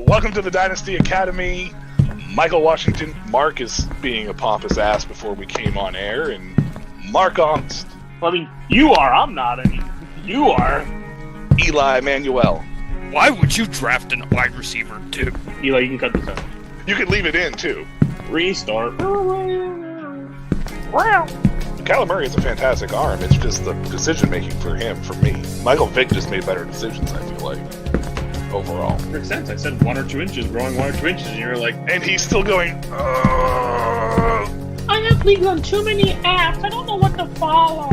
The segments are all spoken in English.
Welcome to the Dynasty Academy. Michael Washington. Mark is being a pompous ass before we came on air, and Mark Ongst. I mean, you are. I'm not. I mean, you are. Eli Manuel. Why would you draft a wide receiver, too? Eli, you can cut this out. You can leave it in, too. Restart. Kyler Murray has a fantastic arm. It's just the decision-making for him, for me. Michael Vick just made better decisions, I feel like, overall. Makes sense. I said 1 or 2 inches, growing 1 or 2 inches, and you're like... And he's still going, I have leagues on too many apps. I don't know what to follow.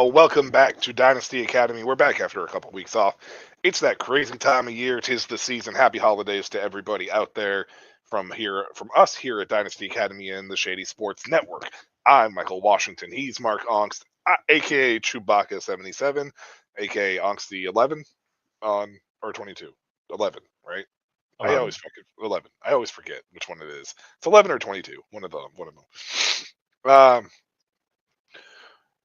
Welcome back to Dynasty Academy. We're back after a couple weeks off. It's that crazy time of year. 'Tis the season. Happy holidays to everybody out there from us here at Dynasty Academy and the Shady Sports Network. I'm Michael Washington. He's Mark Ongst, aka Chewbacca77, aka Ongst 11 or 22. 11, right? I always fucking 11. I always forget which one it is. It's 11 or 22. One of them.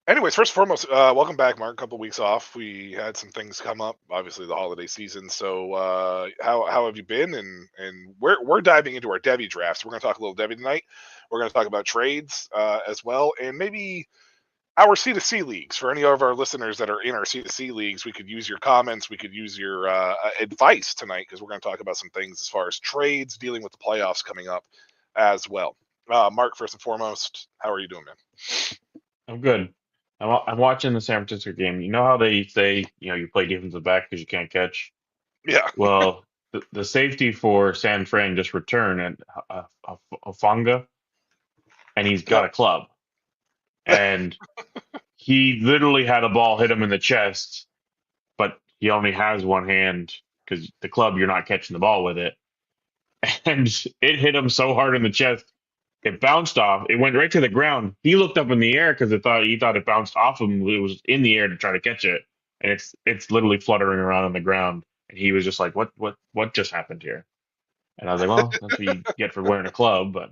Anyways, first and foremost, welcome back, Mark. A couple weeks off. We had some things come up, obviously the holiday season. So, how have you been? And we're diving into our devy drafts. We're going to talk a little devy tonight. We're going to talk about trades as well, and maybe our C2C leagues. For any of our listeners that are in our C2C leagues, we could use your comments. We could use your advice tonight, because we're going to talk about some things as far as trades, dealing with the playoffs coming up as well. Mark, first and foremost, how are you doing, man? I'm good. I'm watching the San Francisco game. You know how they say, you play defensive back because you can't catch? Yeah. Well, the safety for San Fran just returned, and a Funga, and he's got a club. And he literally had a ball hit him in the chest, but he only has one hand because the club, you're not catching the ball with it. And it hit him so hard in the chest, it bounced off. It went right to the ground. He looked up in the air because he thought it bounced off him. It was in the air to try to catch it, and it's literally fluttering around on the ground. And he was just like, "What just happened here?" And I was like, "Well, that's what you get for wearing a club." But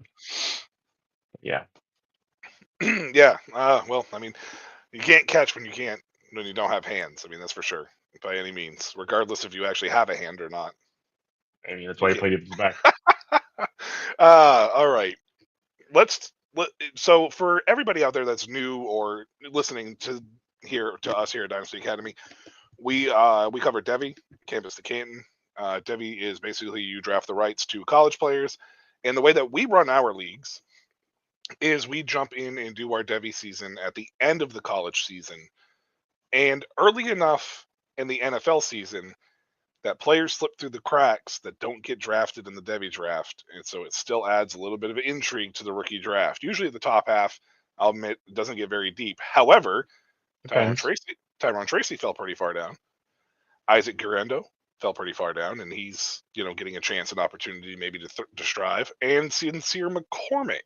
yeah, Yeah. Well, I mean, you can't catch when you don't have hands. I mean, that's for sure, by any means, regardless if you actually have a hand or not. I mean that's why you play defensive back. All right. So for everybody out there that's new or listening to us here at Dynasty Academy, we cover devy, campus to Canton. Devy is basically you draft the rights to college players, and the way that we run our leagues is we jump in and do our devy season at the end of the college season, and early enough in the NFL season that players slip through the cracks that don't get drafted in the devy draft, and so it still adds a little bit of intrigue to the rookie draft. Usually the top half, I'll admit, doesn't get very deep. However, Tyron Tracy fell pretty far down. Isaac Guerrero fell pretty far down, and he's getting a chance and opportunity maybe to strive. And Sincere McCormick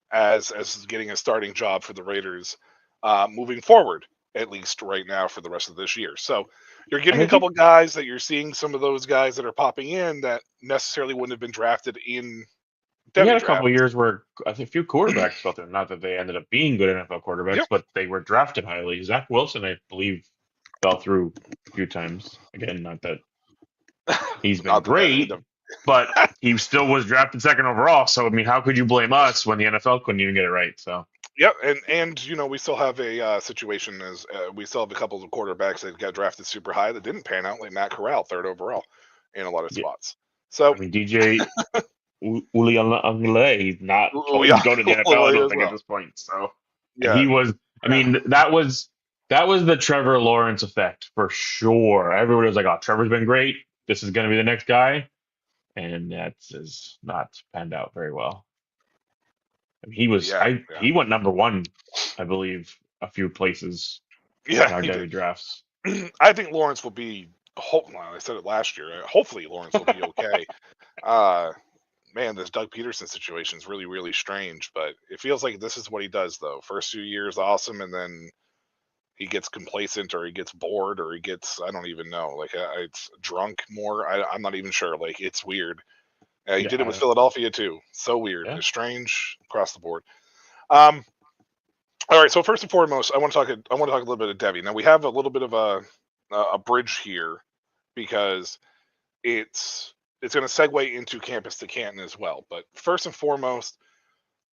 as getting a starting job for the Raiders moving forward, at least right now for the rest of this year. So you're getting a couple guys that you're seeing, some of those guys that are popping in that necessarily wouldn't have been drafted in devy. We had a couple years where I think a few quarterbacks felt there. Not that they ended up being good NFL quarterbacks, but they were drafted highly. Zach Wilson, I believe, fell through a few times. Again, not that he's been great, but he still was drafted second overall. So, I mean, how could you blame us when the NFL couldn't even get it right? So. Yep, and we still have a situation as we still have a couple of quarterbacks that got drafted super high that didn't pan out, like Matt Corral, third overall in a lot of spots. So I mean, DJ Uliangle, he's not going to go to the NFL, I don't think, at this point. So yeah, he was. I mean, that was the Trevor Lawrence effect for sure. Everybody was like, "Oh, Trevor's been great. This is going to be the next guy," and that has not panned out very well. I mean, he was. He went number 1, I believe, a few places. Yeah, in our devy drafts. I think Lawrence will be. I said it last year. Hopefully, Lawrence will be okay. Man, this Doug Peterson situation is really, really strange. But it feels like this is what he does, though. First few years, awesome, and then he gets complacent or he gets bored or he gets, I don't even know, like it's drunk more. I'm not even sure. Like, it's weird. He did it with Philadelphia too. So weird. Yeah. It's strange across the board. All right. So first and foremost, I want to talk a little bit of Devy. Now we have a little bit of a bridge here because it's going to segue into Campus to Canton as well. But first and foremost,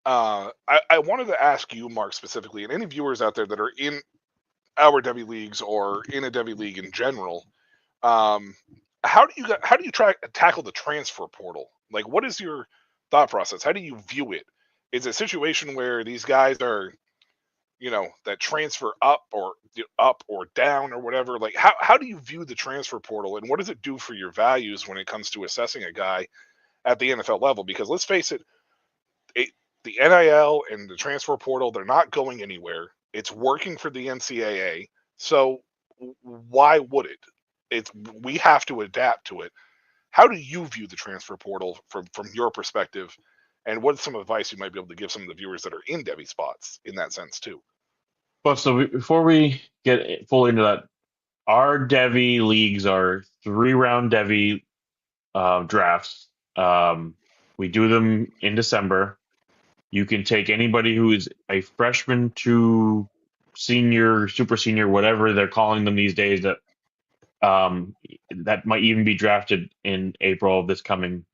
I wanted to ask you, Mark, specifically, and any viewers out there that are in our Devy leagues or in a Devy league in general, how do you tackle the transfer portal? Like, what is your thought process? How do you view it? Is it a situation where these guys are, that transfer up or down or whatever? Like, how do you view the transfer portal, and what does it do for your values when it comes to assessing a guy at the NFL level? Because let's face it, the NIL and the transfer portal, they're not going anywhere. It's working for the NCAA. So why would it? We have to adapt to it. How do you view the transfer portal from your perspective? And what's some advice you might be able to give some of the viewers that are in Devy spots in that sense too? Well, so before we get fully into that, our Devy leagues are 3-round Devy drafts. We do them in December. You can take anybody who is a freshman to senior, super senior, whatever they're calling them these days, that might even be drafted in April of this coming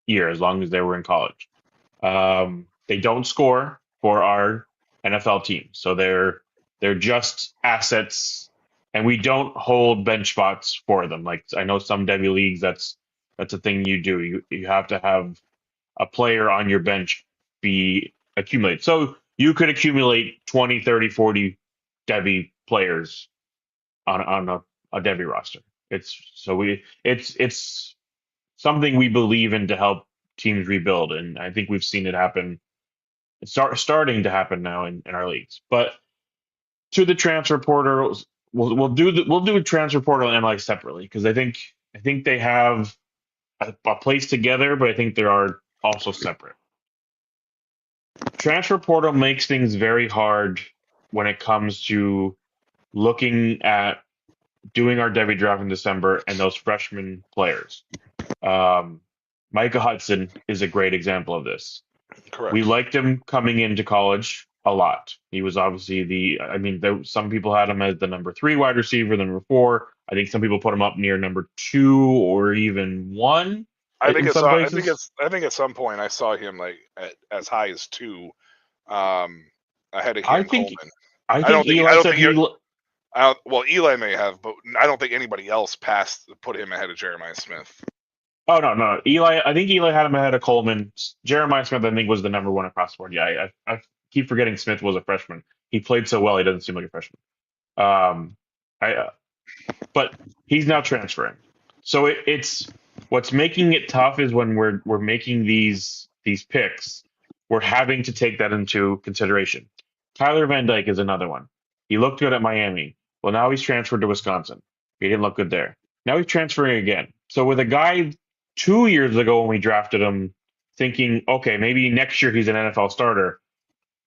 year, as long as they were in college. They don't score for our NFL team, so they're just assets, and we don't hold bench spots for them. Like, I know some Devy leagues, that's a thing you do. You have to have a player on your bench be accumulated. So you could accumulate 20, 30, 40 Devy players on a Devy roster. It's something we believe in to help teams rebuild, and I think we've seen it happen. It's starting to happen now in our leagues. But to the transfer portal, we'll do transfer portal and like separately, because I think they have a place together, but I think they are also separate. Transfer portal makes things very hard when it comes to looking at doing our Devy draft in December and those freshman players. Micah Hudson is a great example of this. Correct. We liked him coming into college a lot. He was obviously some people had him as the number 3 wide receiver, the number 4. I think some people put him up near number 2 or even 1. I think at some point I saw him like as high as 2, ahead of Cam Coleman. Well, Eli may have, but I don't think anybody else put him ahead of Jeremiah Smith. Oh no, Eli. I think Eli had him ahead of Coleman. Jeremiah Smith, I think, was the number 1 across the board. Yeah, I keep forgetting Smith was a freshman. He played so well, he doesn't seem like a freshman. But he's now transferring. So it's what's making it tough is when we're making these picks, we're having to take that into consideration. Tyler Van Dyke is another one. He looked good at Miami. Well, now he's transferred to Wisconsin. He didn't look good there. Now he's transferring again. So with a guy 2 years ago when we drafted him, thinking, okay, maybe next year he's an NFL starter.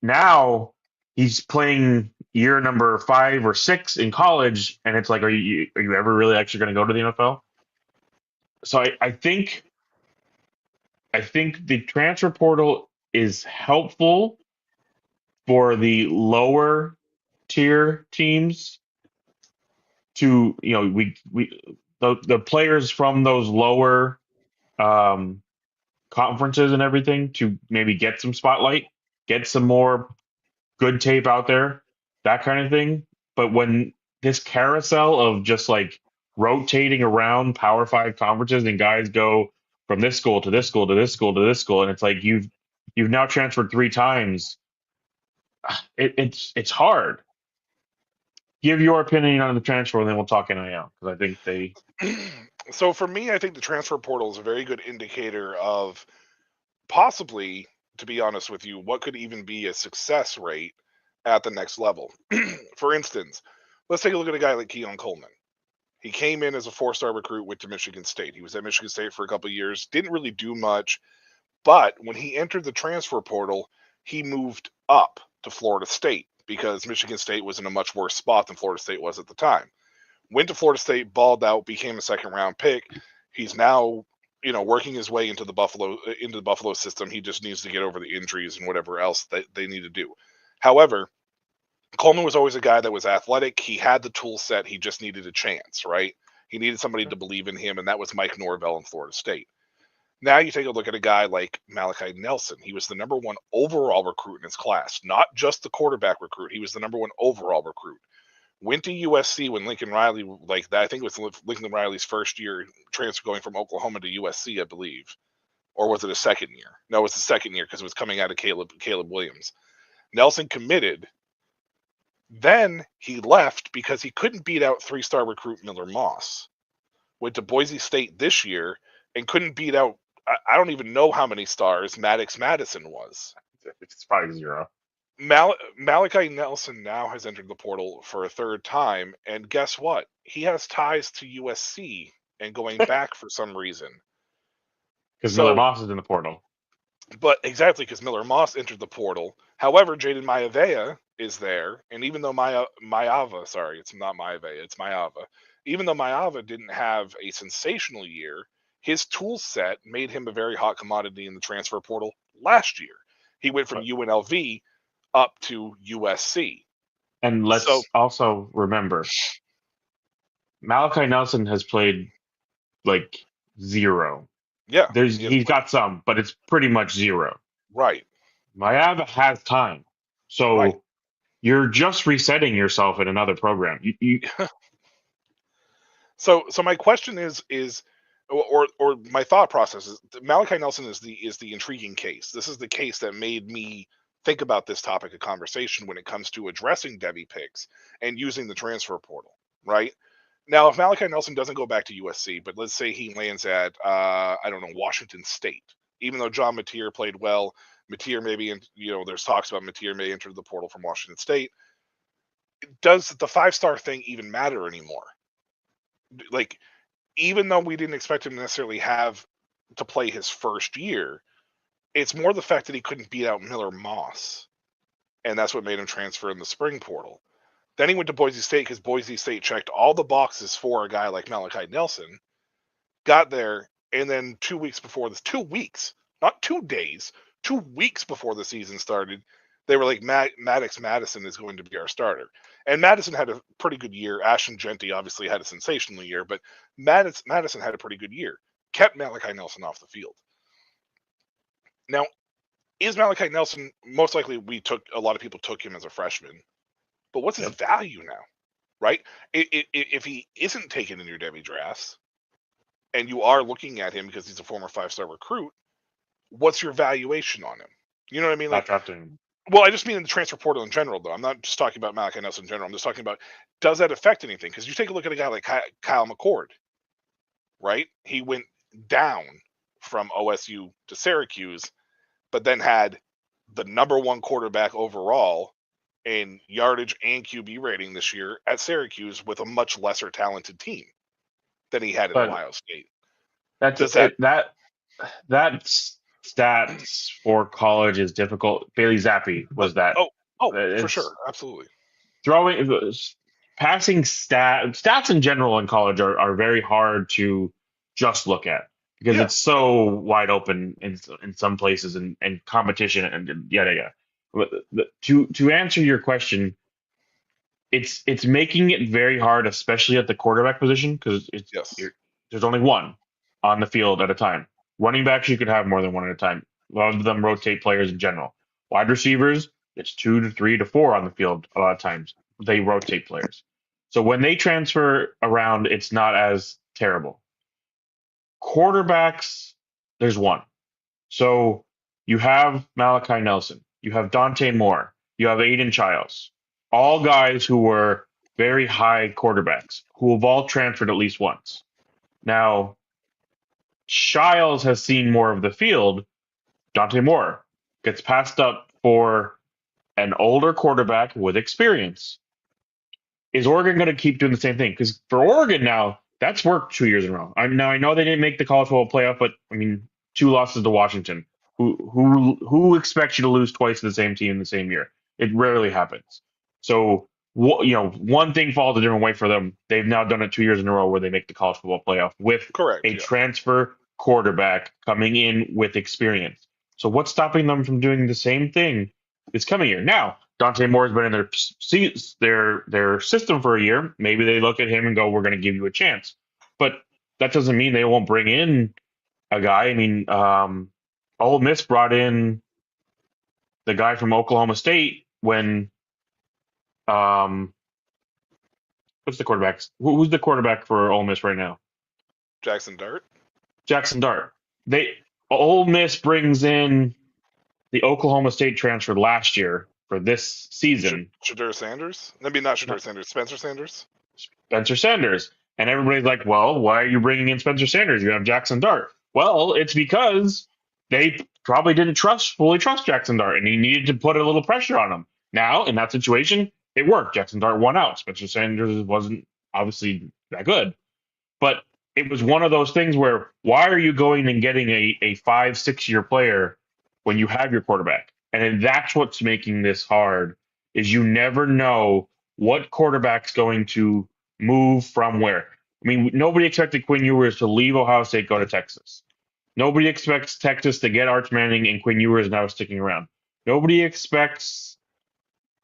Now he's playing year number 5 or 6 in college, and it's like, are you ever really actually going to go to the NFL? So I think the transfer portal is helpful for the lower tier teams to, the players from those lower conferences and everything to maybe get some spotlight, get some more good tape out there, that kind of thing. But when this carousel of just like rotating around Power 5 conferences and guys go from this school to this school to this school to this school, and it's like you've now transferred 3 times, it's hard. Give your opinion on the transfer, and then we'll talk NIL, because I think they. So for me, I think the transfer portal is a very good indicator of possibly, to be honest with you, what could even be a success rate at the next level. For instance, let's take a look at a guy like Keon Coleman. He came in as a 4-star recruit, went to Michigan State. He was at Michigan State for a couple of years, didn't really do much. But when he entered the transfer portal, he moved up to Florida State. because Michigan State was in a much worse spot than Florida State was at the time. Went to Florida State, balled out, became a second-round pick. He's now, working his way into the Buffalo system. He just needs to get over the injuries and whatever else that they need to do. However, Coleman was always a guy that was athletic. He had the tool set. He just needed a chance, right? He needed somebody to believe in him, and that was Mike Norvell in Florida State. Now you take a look at a guy like Malachi Nelson. He was the number 1 overall recruit in his class, not just the quarterback recruit. He was the number 1 overall recruit. Went to USC when Lincoln Riley, I think it was Lincoln Riley's first year transfer going from Oklahoma to USC, I believe. Or was it a second year? No, it was the second year because it was coming out of Caleb Williams. Nelson committed. Then he left because he couldn't beat out 3-star recruit Miller Moss. Went to Boise State this year and couldn't beat out, I don't even know how many stars Maddox Madison was. It's probably 0. Malachi Nelson now has entered the portal for a third time, and guess what? He has ties to USC and going back for some reason. Because Miller Moss is in the portal. But exactly, because Miller Moss entered the portal. However, Jaden Maivea is there, and even though it's not Maivea, it's Maivea. Even though Maivea didn't have a sensational year, his tool set made him a very hot commodity in the transfer portal last year. He went from UNLV up to USC. And let's also remember, Malachi Nelson has played 0. Yeah. He's got some, but it's pretty much 0. Right. Maivea has time. So you're just resetting yourself in another program. So my question is or my thought process is Malachi Nelson is the intriguing case. This is the case that made me think about this topic of conversation when it comes to addressing devy picks and using the transfer portal, right? Now, if Malachi Nelson doesn't go back to USC, but let's say he lands at, Washington State, even though John Mateer played well, Mateer maybe, there's talks about Mateer may enter the portal from Washington State. Does the 5-star thing even matter anymore? Even though we didn't expect him to necessarily have to play his first year, it's more the fact that he couldn't beat out Miller Moss, and that's what made him transfer in the spring portal. Then he went to Boise State because Boise State checked all the boxes for a guy like Malachi Nelson, got there, and then 2 weeks before this, 2 weeks, not 2 days, 2 weeks before the season started, they were like, Maddox Madison is going to be our starter. And Madison had a pretty good year. Ashton Genty obviously had a sensational year, but Madison had a pretty good year. Kept Malachi Nelson off the field. Now, is Malachi Nelson, most likely a lot of people took him as a freshman, but what's his value now, right? If he isn't taken in your devy drafts and you are looking at him because he's a former 5-star recruit, what's your valuation on him? You know what I mean? Not drafting. Well, I just mean in the transfer portal in general, though. I'm not just talking about Malachi Nelson in general. I'm just talking about, does that affect anything? Because you take a look at a guy like Kyle McCord, right? He went down from OSU to Syracuse, but then had the number 1 quarterback overall in yardage and QB rating this year at Syracuse with a much lesser talented team than he had at Ohio State. That stats for college is difficult. Bailey Zappi was that. For sure, absolutely. Passing stats in general in college are very hard to just look at because it's so wide open in some places and competition and yada. To answer your question, it's making it very hard, especially at the quarterback position, because there's only one on the field at a time. Running backs, you could have more than one at a time. A lot of them rotate players in general. Wide receivers, it's 2 to 3 to 4 on the field a lot of times. They rotate players. So when they transfer around, it's not as terrible. Quarterbacks, there's one. So you have Malachi Nelson. You have Dante Moore. You have Aiden Childs. All guys who were very high quarterbacks who have all transferred at least once. Now, Childs has seen more of the field. Dante Moore gets passed up for an older quarterback with experience. Is Oregon going to keep doing the same thing? Because for Oregon now, that's worked 2 years in a row. I know they didn't make the college football playoff, but 2 losses to Washington. Who expects you to lose twice to the same team in the same year? It rarely happens. So, one thing falls a different way for them. They've now done it 2 years in a row where they make the college football playoff with Correct. a Yeah. transfer quarterback coming in with experience. So, what's stopping them from doing the same thing this coming year? Now, Dante Moore's been in their system for a year. Maybe they look at him and go, "We're going to give you a chance," but that doesn't mean they won't bring in a guy. I mean, Ole Miss brought in the guy from Oklahoma State when um, what's the quarterback? Who's the quarterback for Ole Miss right now? Jackson Dart. Jackson Dart. They Ole Miss brings in the Oklahoma State transfer last year for this season. Shadur Sanders. Maybe not Shadur No, Sanders. Spencer Sanders. Spencer Sanders. And everybody's like, well, why are you bringing in Spencer Sanders? You have Jackson Dart. Well, it's because they probably didn't fully trust Jackson Dart, and he needed to put a little pressure on him. Now, in that situation, it worked. Jackson Dart won out. Spencer Sanders wasn't obviously that good. But it was one of those things where why are you going and getting a 5, 6 year player when you have your quarterback? And that's what's making this hard is you never know what quarterback's going to move from where. I mean, nobody expected Quinn Ewers to leave Ohio State, go to Texas. Nobody expects Texas to get Arch Manning and Quinn Ewers now sticking around. Nobody expects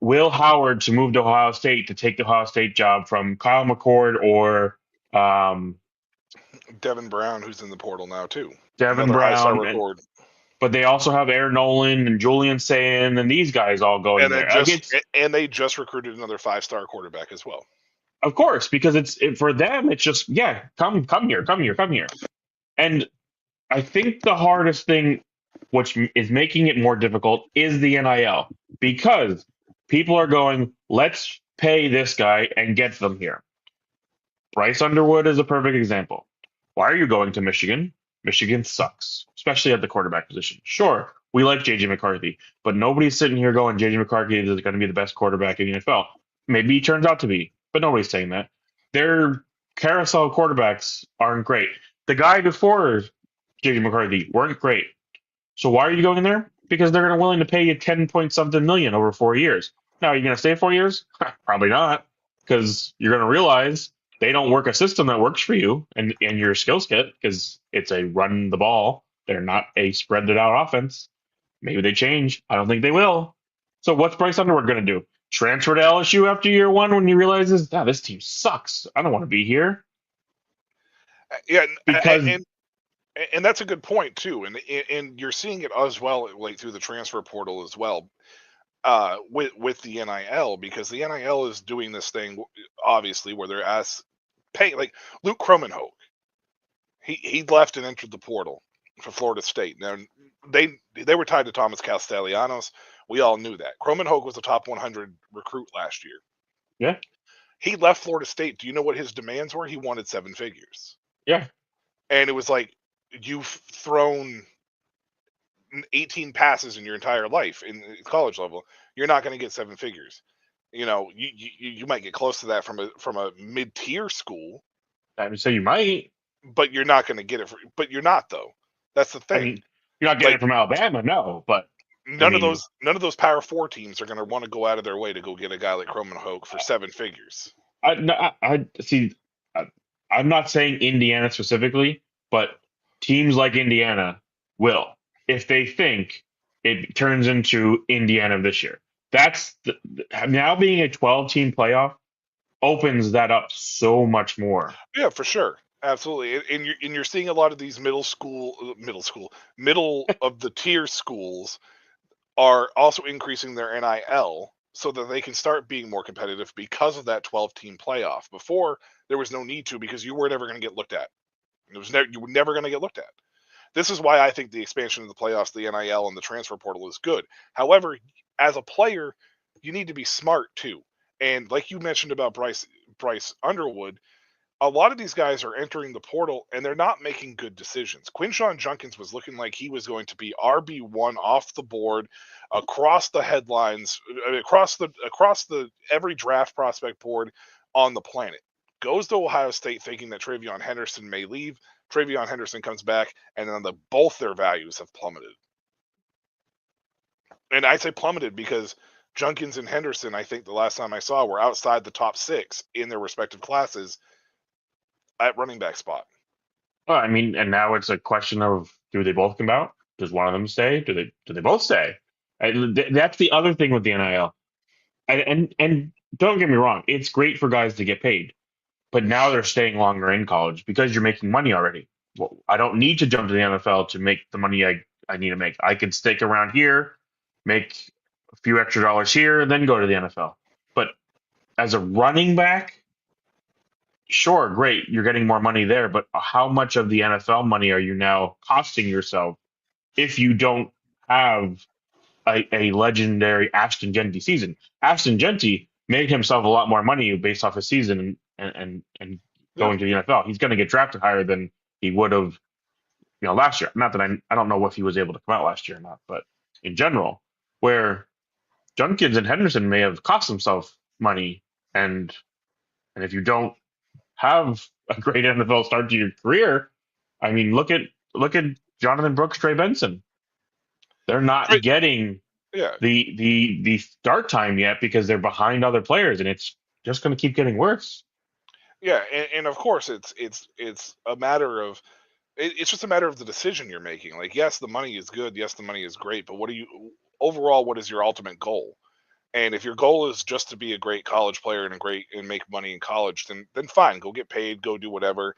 Will Howard to move to Ohio State to take the Ohio State job from Kyle McCord or Devin Brown, who's in the portal now too. Devin Another high star Brown, record. but they also have Aaron Nolan and Julian Sayin and these guys all going And there. they just recruited another 5-star quarterback as well. Of course, because for them, it's just come here. And I think the hardest thing, which is making it more difficult, is the NIL because people are going, let's pay this guy and get them here. Bryce Underwood is a perfect example. Why are you going to Michigan? Michigan sucks, especially at the quarterback position. Sure, we like JJ McCarthy, but nobody's sitting here going, JJ McCarthy is going to be the best quarterback in the NFL. Maybe he turns out to be, but nobody's saying that. Their carousel quarterbacks aren't great. The guy before JJ McCarthy weren't great. So why are you going there? Because they're going to willing to pay you 10 point something million over 4 years. Now, are you going to stay 4 years? Probably not, because you're going to realize they don't work a system that works for you and your skill set because it's a run the ball. They're not a spread it out offense. Maybe they change. I don't think they will. So what's Bryce Underwood going to do? Transfer to LSU after year one when he realizes, this team sucks. I don't want to be here. Yeah, because and that's a good point too. And you're seeing it as well, like through the transfer portal as well. With the NIL, because the NIL is doing this thing obviously where they're paying, like Luke Kromenhoek. He left and entered the portal for Florida State. Now they were tied to Thomas Castellanos. We all knew that. Kromenhoek was a top 100 recruit last year. Yeah. He left Florida State. Do you know what his demands were? He wanted 7 figures. Yeah. And it was like, you've thrown 18 passes in your entire life in college level. You're not going to get 7 figures. You might get close to that from a mid-tier school. I would say you might, but you're not going to get it. But you're not, though. That's the thing. I mean, you're not getting it from Alabama, no. But none of those Power 4 teams are going to want to go out of their way to go get a guy like Kromenhoek for 7 figures. I see. I'm not saying Indiana specifically, but teams like Indiana will, if they think it turns into Indiana this year. That's now being a 12-team playoff opens that up so much more. Yeah, for sure. Absolutely. And you're seeing a lot of these middle of the tier schools are also increasing their NIL so that they can start being more competitive because of that 12-team playoff. Before, there was no need to, because you were never going to get looked at. You were never going to get looked at. This is why I think the expansion of the playoffs, the NIL, and the transfer portal is good. However, as a player, you need to be smart too. And like you mentioned about Bryce Underwood, a lot of these guys are entering the portal and they're not making good decisions. Quinshon Judkins was looking like he was going to be RB1 off the board, across the headlines, across the every draft prospect board on the planet. Goes to Ohio State thinking that Travion Henderson may leave. Travion Henderson comes back, and then both their values have plummeted. And I say plummeted because Junkins and Henderson, I think the last time I saw, were outside the top 6 in their respective classes at running back spot. Well, I mean, and now it's a question of, do they both come out? Does one of them stay? Do they both stay? That's the other thing with the NIL. And don't get me wrong, it's great for guys to get paid, but now they're staying longer in college because you're making money already. Well, I don't need to jump to the NFL to make the money I need to make. I could stick around here, make a few extra dollars here, and then go to the NFL. But as a running back, sure, great, you're getting more money there, but how much of the NFL money are you now costing yourself if you don't have a legendary Ashton Genty season? Ashton Genty made himself a lot more money based off his season and going to the NFL. He's going to get drafted higher than he would have, last year. Not that I don't know if he was able to come out last year or not, but in general, where Junkins and Henderson may have cost themselves money, and if you don't have a great NFL start to your career, I mean, look at Jonathan Brooks, Trey Benson. They're not getting Yeah. the start time yet because they're behind other players, and it's just going to keep getting worse. Yeah, and of course it's a matter of it's just a matter of the decision you're making. Like, yes, the money is good, yes, the money is great, but what is your ultimate goal? And if your goal is just to be a great college player and make money in college, then fine, go get paid, go do whatever,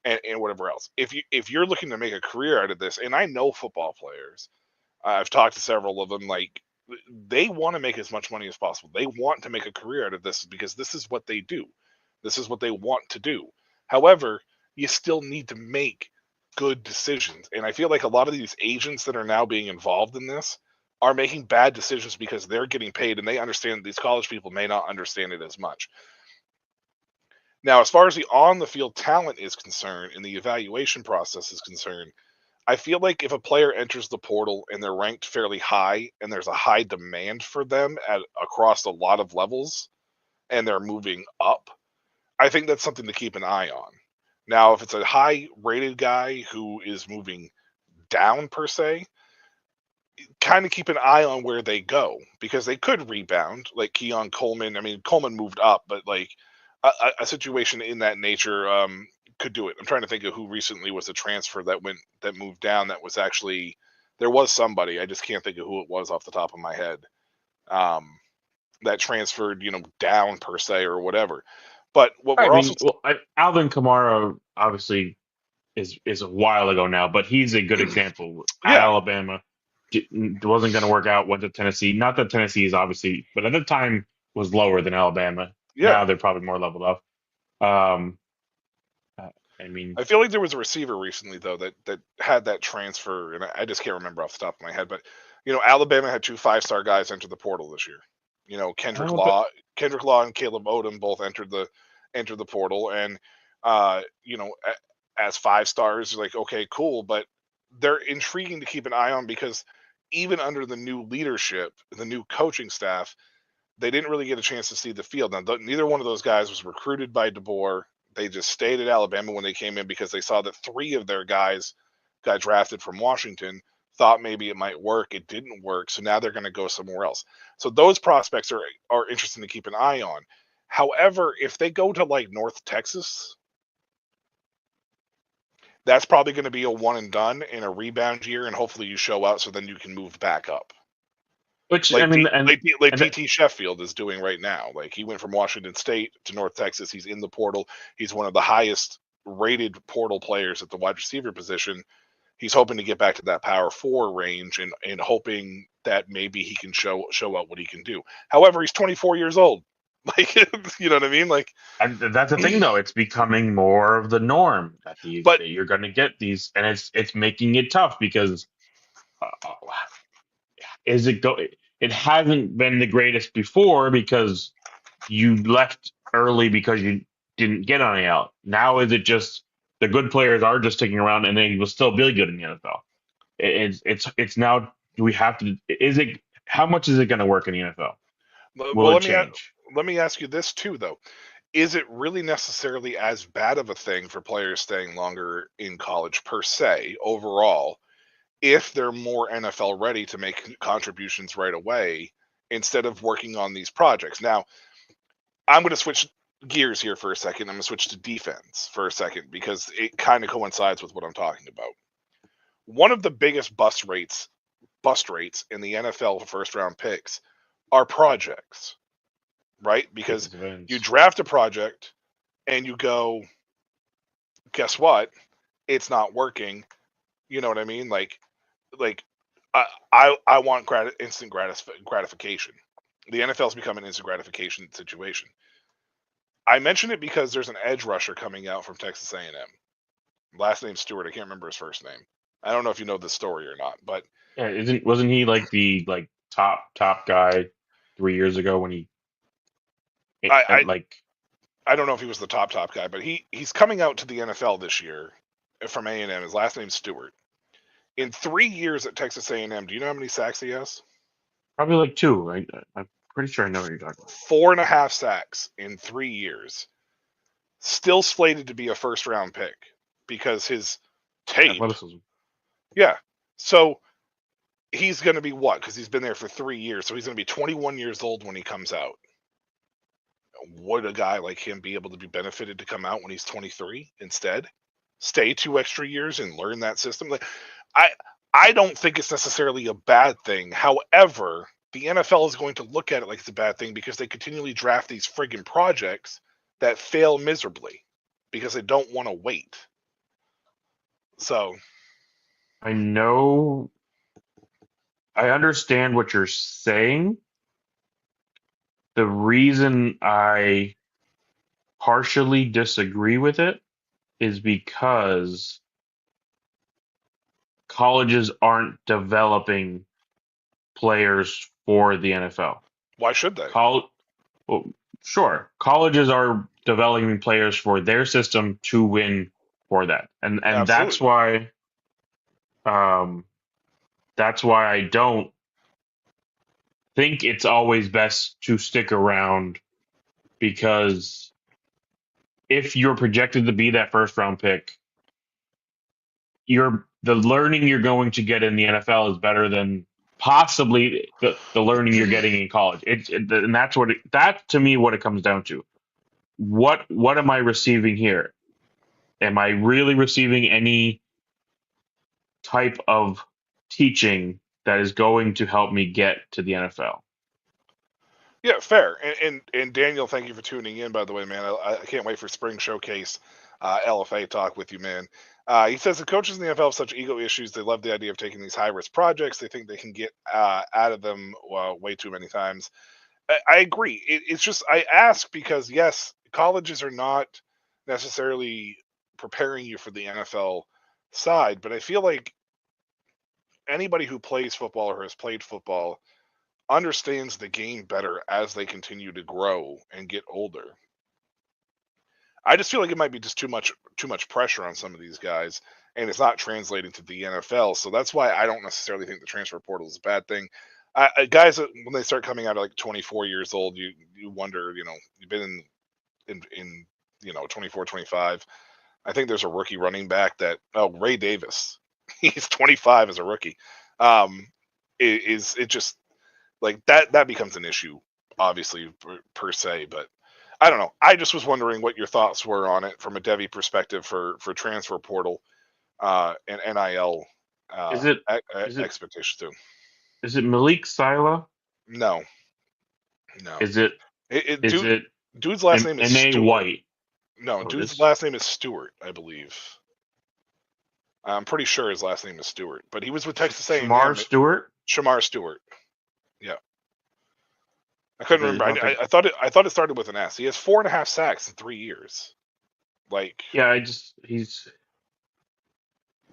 and whatever else. If you're looking to make a career out of this, and I know football players, I've talked to several of them, like they want to make as much money as possible. They want to make a career out of this because this is what they do. This is what they want to do. However, you still need to make good decisions. And I feel like a lot of these agents that are now being involved in this are making bad decisions because they're getting paid and they understand that these college people may not understand it as much. Now, as far as the on the field talent is concerned and the evaluation process is concerned, I feel like if a player enters the portal and they're ranked fairly high and there's a high demand for them across a lot of levels and they're moving up, I think that's something to keep an eye on. Now, if it's a high rated guy who is moving down per se, kind of keep an eye on where they go because they could rebound, like Keon Coleman. I mean, Coleman moved up, but like a situation in that nature could do it. I'm trying to think of who recently was a transfer that moved down. That was actually, there was somebody. I just can't think of who it was off the top of my head. That transferred, down per se or whatever. But what we're also Alvin Kamara obviously is a while ago now, but he's a good example. At Alabama, wasn't going to work out. Went to Tennessee. Not that Tennessee is obviously, but at the time was lower than Alabama. Yeah. Now they're probably more leveled up. I mean, I feel like there was a receiver recently though that had that transfer, and I just can't remember off the top of my head. But Alabama had 2 5-star guys enter the portal this year. Kendrick Law and Caleb Odom both entered the portal, and as 5 stars, like, okay, cool, but they're intriguing to keep an eye on because even under the new leadership, the new coaching staff, they didn't really get a chance to see the field. Now, neither one of those guys was recruited by DeBoer. They just stayed at Alabama when they came in because they saw that 3 of their guys got drafted from Washington, thought maybe it might work. It didn't work. So now they're going to go somewhere else. So those prospects are interesting to keep an eye on. However, if they go to like North Texas, that's probably going to be a one and done in a rebound year, and hopefully you show out so then you can move back up. Which like DT Sheffield is doing right now. Like he went from Washington State to North Texas. He's in the portal. He's one of the highest rated portal players at the wide receiver position. He's hoping to get back to that power 4 range and hoping that maybe he can show out what he can do. However, he's 24 years old. Like, you know what I mean? Like, and that's the thing, though. It's becoming more of the norm that you're going to get these, and it's making it tough because it hasn't been the greatest before because you left early because you didn't get on out. Now is it just the good players are just sticking around and they will still be good in the NFL? It's now, do we have to? How much is it going to work in the NFL? Will it change? Let me ask you this too, though. Is it really necessarily as bad of a thing for players staying longer in college per se overall if they're more NFL ready to make contributions right away instead of working on these projects. Now, I'm going to switch gears here for a second. I'm going to switch to defense for a second because it kind of coincides with what I'm talking about. One of the biggest bust rates in the NFL for first round picks are projects, right? Because you draft a project and you go, guess what? It's not working. You know what I mean? Like I want instant gratification. The NFL's become an instant gratification situation. I mention it because there's an edge rusher coming out from Texas A&M. Last name Stewart. I can't remember his first name. I don't know if you know this story or not, but Yeah, wasn't he like the top guy 3 years ago when he I like I don't know if he was the top guy, but he's coming out to the NFL this year from A&M. His last name's Stewart. In 3 years at Texas A&M, do you know how many sacks he has? probably like two. I'm pretty sure I know what you're talking about. 4.5 sacks in 3 years. Still slated to be a first round pick because his tape. Athleticism. Yeah. So he's going to be what? Because he's been there for 3 years. So he's going to be 21 years old when he comes out. Would a guy like him be able to be benefited to come out when he's 23 instead? Stay 2 extra years and learn that system? I don't think it's necessarily a bad thing. However, the NFL is going to look at it like it's a bad thing because they continually draft these friggin' projects that fail miserably because they don't want to wait. So I understand what you're saying. The reason I partially disagree with it is because colleges aren't developing players for the NFL. why should they? Well, sure, colleges are developing players for their system to win for that, and that's Absolutely. why I don't think it's always best to stick around, because if you're projected to be that first round pick, the learning you're going to get in the NFL is better than possibly the learning you're getting in college. And that to me what it comes down to. What am I receiving here? Am I really receiving any type of teaching that is going to help me get to the NFL? Yeah, fair. And Daniel, thank you for tuning in, by the way, man. I can't wait for Spring Showcase LFA talk with you, man. He says the coaches in the NFL have such ego issues. They love the idea of taking these high-risk projects. They think they can get out of them way too many times. I agree. It's just, I ask because, yes, colleges are not necessarily preparing you for the NFL side, but I feel like anybody who plays football or has played football understands the game better as they continue to grow and get older. I just feel like it might be just too much pressure on some of these guys, and it's not translating to the NFL. So that's why I don't necessarily think the transfer portal is a bad thing. Guys, when they start coming out at like 24 years old, you wonder, you've been in 24, 25. I think there's a rookie running back Ray Davis, he's 25 as a rookie. It just like that becomes an issue, obviously, per se. But I don't know. I just was wondering what your thoughts were on it from a devy perspective for transfer portal and NIL Is it expectations too. Is it Malik Sila? No. Is it dude's last name is N.A. Stewart. White? No, dude's last name is Stewart, I believe. I'm pretty sure his last name is Stewart, but he was with Texas A&M. Shamar Stewart. Yeah. I couldn't remember. I thought it started with an S. He has 4.5 sacks in 3 years. He's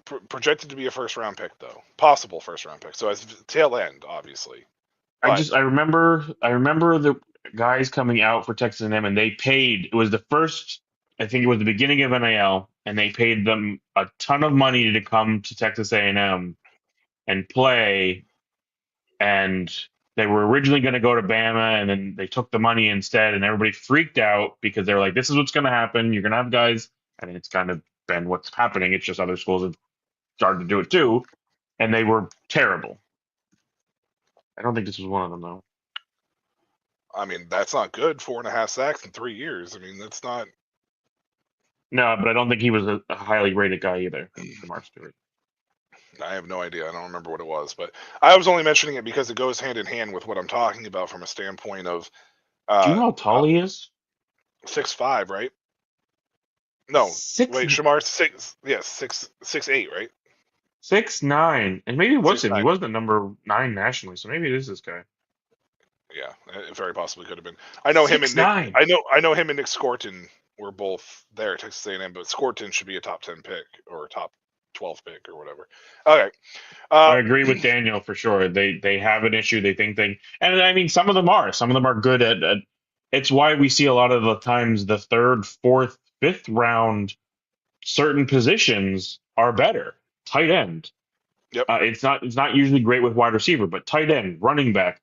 projected to be a first round pick, though. Possible first round pick. So as tail end, obviously. But I remember the guys coming out for Texas A&M, and they paid. It was the first. I think it was the beginning of NIL, and they paid them a ton of money to come to Texas A&M and play. And they were originally going to go to Bama, and then they took the money instead, and everybody freaked out because they were like, this is what's going to happen. You're going to have guys, and it's kind of been what's happening. It's just other schools have started to do it too, and they were terrible. I don't think this was one of them, though. I mean, that's not good. 4.5 sacks in 3 years. I mean, that's not. No, but I don't think he was a highly rated guy either, Shamar Stewart. I have no idea. I don't remember what it was, but I was only mentioning it because it goes hand in hand with what I'm talking about from a standpoint of Do you know how tall he is? 6'5", right? No, Six, wait, Shamar 6'8", right? 6'9", and maybe it was him. He 6'9". was the number 9 nationally, so maybe it is this guy. Yeah, it very possibly could have been. I know him and Nick. 6'9". I know him and Nick Scorton were both there at Texas A&M, but Scorton should be a top 10 pick or a top 12 pick or whatever. Okay. I agree with Daniel for sure. They have an issue. They think and I mean some of them are. Some of them are good at. It's why we see a lot of the times the third, fourth, fifth round certain positions are better. Tight end. Yep. It's not usually great with wide receiver, but tight end, running back,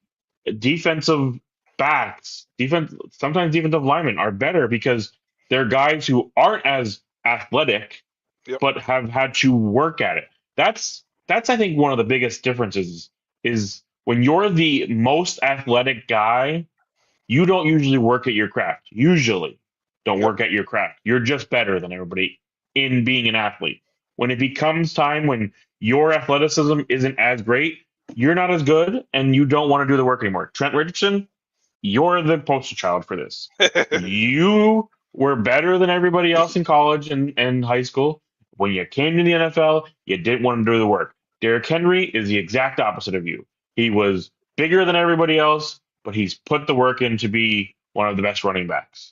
defensive backs, sometimes defensive linemen are better because they're guys who aren't as athletic, Yep. but have had to work at it. That's I think one of the biggest differences is when you're the most athletic guy, you don't usually work at your craft. Usually don't Yep. work at your craft. You're just better than everybody in being an athlete. When it becomes time when your athleticism isn't as great, you're not as good and you don't want to do the work anymore. Trent Richardson, you're the poster child for this. You were better than everybody else in college and high school. When you came to the NFL, you didn't want to do the work. Derrick Henry is the exact opposite of you. He was bigger than everybody else, but he's put the work in to be one of the best running backs.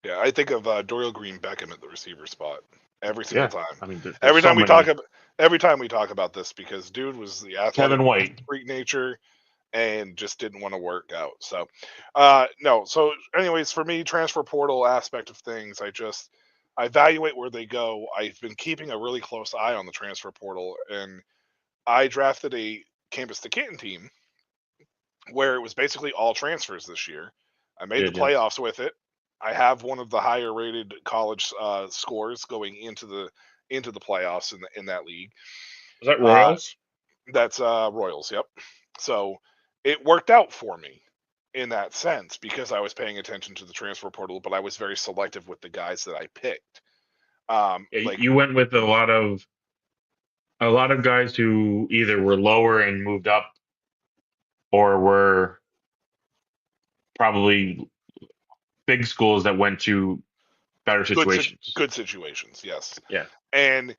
Yeah, I think of Dorial Green Beckham at the receiver spot every single time. I mean, Every time we talk about this, because dude was the athletic Kevin White. freak nature and just didn't want to work out. So, no. So, anyways, for me, transfer portal aspect of things, I evaluate where they go. I've been keeping a really close eye on the transfer portal, and I drafted a Campus to Canton team where it was basically all transfers this year. I made the playoffs with it. I have one of the higher rated college scores going into the playoffs in that league. Was that Royals? That's Royals. Yep. So it worked out for me in that sense because I was paying attention to the transfer portal, but I was very selective with the guys that I picked. You went with a lot of guys who either were lower and moved up, or were probably big schools that went to better situations. Good situations, yes. Yeah. And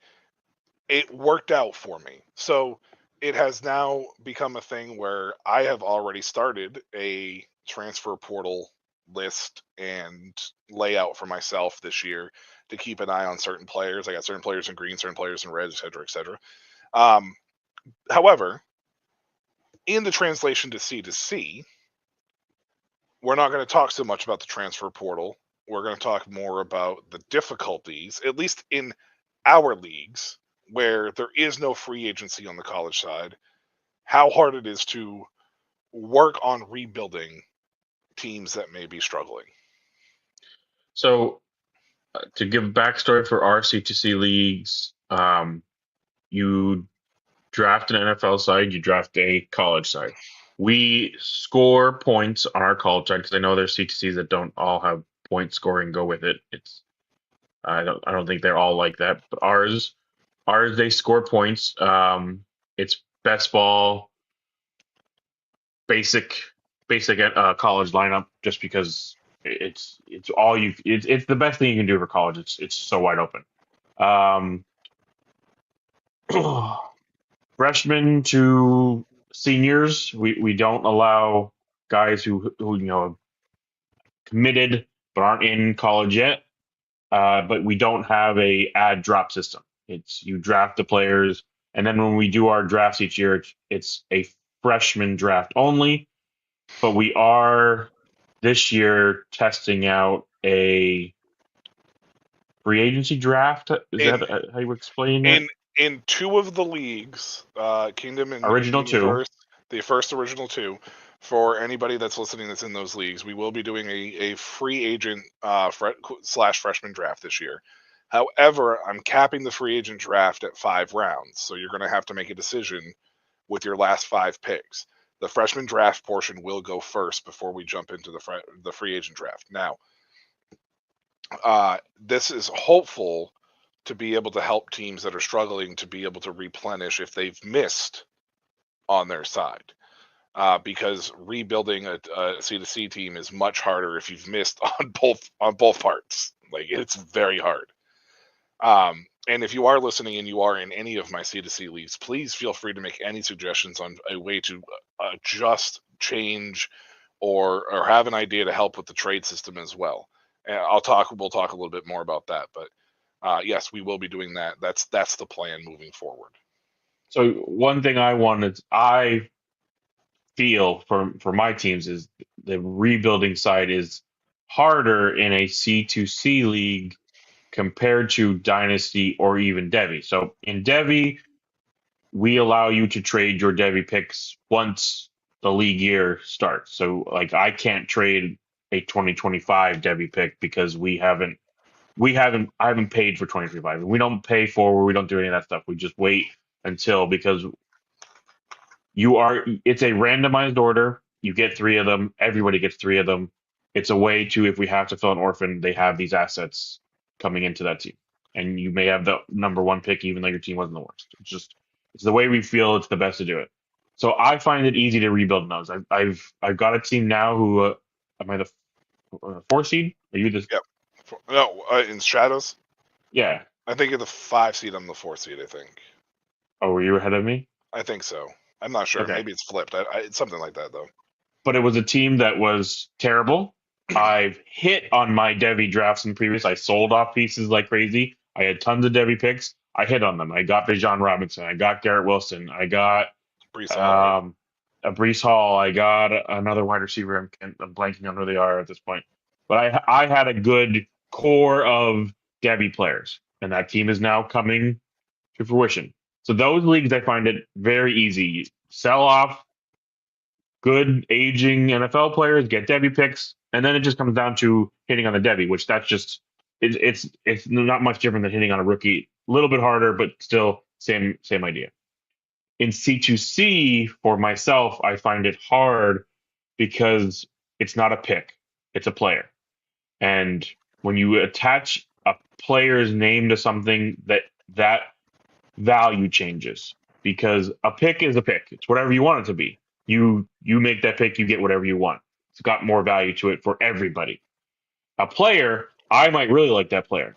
it worked out for me. So it has now become a thing where I have already started a transfer portal list and layout for myself this year to keep an eye on certain players. I got certain players in green, certain players in red, et cetera, et cetera. However, in the translation to C, we're not going to talk so much about the transfer portal. We're going to talk more about the difficulties, at least in our leagues, where there is no free agency on the college side, how hard it is to work on rebuilding teams that may be struggling. So, to give backstory for our C2C leagues, you draft an NFL side, you draft a college side. We score points on our college side because I know there's C2Cs that don't all have point scoring go with it. I don't think they're all like that, but ours they score points. It's best ball, basic college lineup, just because it's the best thing you can do for college. It's so wide open. Freshmen to seniors, we don't allow guys who committed but aren't in college yet. But we don't have a add drop system. It's you draft the players, and then when we do our drafts each year, it's a freshman draft only. But we are this year testing out a free agency draft. Is that how you explain it? In two of the leagues, Kingdom and original two, the first original two, for anybody that's listening that's in those leagues, we will be doing a free agent / freshman draft this year. However, I'm capping the free agent draft at 5 rounds, so you're going to have to make a decision with your last 5 picks. The freshman draft portion will go first before we jump into the free agent draft. Now, this is hopeful to be able to help teams that are struggling to be able to replenish if they've missed on their side. Because rebuilding a C2C team is much harder if you've missed on both parts. Like, it's very hard. And if you are listening and you are in any of my C2C leagues, please feel free to make any suggestions on a way to adjust, change, or have an idea to help with the trade system as well. And we'll talk a little bit more about that. But yes, we will be doing that. That's the plan moving forward. So one thing I feel for my teams is the rebuilding side is harder in a C2C league compared to Dynasty or even Devy. So in Devy, we allow you to trade your Devy picks once the league year starts. So like I can't trade a 2025 Devy pick because I haven't paid for 2025. We don't pay forward, we don't do any of that stuff. We just wait until, because it's a randomized order. You get 3 of them, everybody gets 3 of them. It's a way to, if we have to fill an orphan, they have these assets coming into that team. And you may have the number 1 pick even though your team wasn't the worst. It's the way we feel it's the best to do it. So I find it easy to rebuild in those. I've got a team now who am I the 4 seed? Are you the Yep. No, in Shadows? Yeah. I think you're the 5 seed, I'm the 4 seed, I think. Oh, were you ahead of me? I think so. I'm not sure. Okay. Maybe it's flipped. It's something like that, though. But it was a team that was terrible. I've hit on my Devy drafts in previous. I sold off pieces like crazy. I had tons of Devy picks. I hit on them. I got Bijan Robinson. I got Garrett Wilson. I got Breece Hall. a Breece Hall. I got another wide receiver. I'm blanking on who they are at this point. But I had a good core of Devy players, and that team is now coming to fruition. So those leagues, I find it very easy. Sell off good aging NFL players, get Devy picks, and then it just comes down to hitting on the Devy, which that's just it's not much different than hitting on a rookie. A little bit harder, but still same idea. In C2C, for myself, I find it hard because it's not a pick, it's a player. And when you attach a player's name to something, that value changes, because a pick is a pick. It's whatever you want it to be. You make that pick, you get whatever you want. It's got more value to it for everybody. A player, I might really like that player.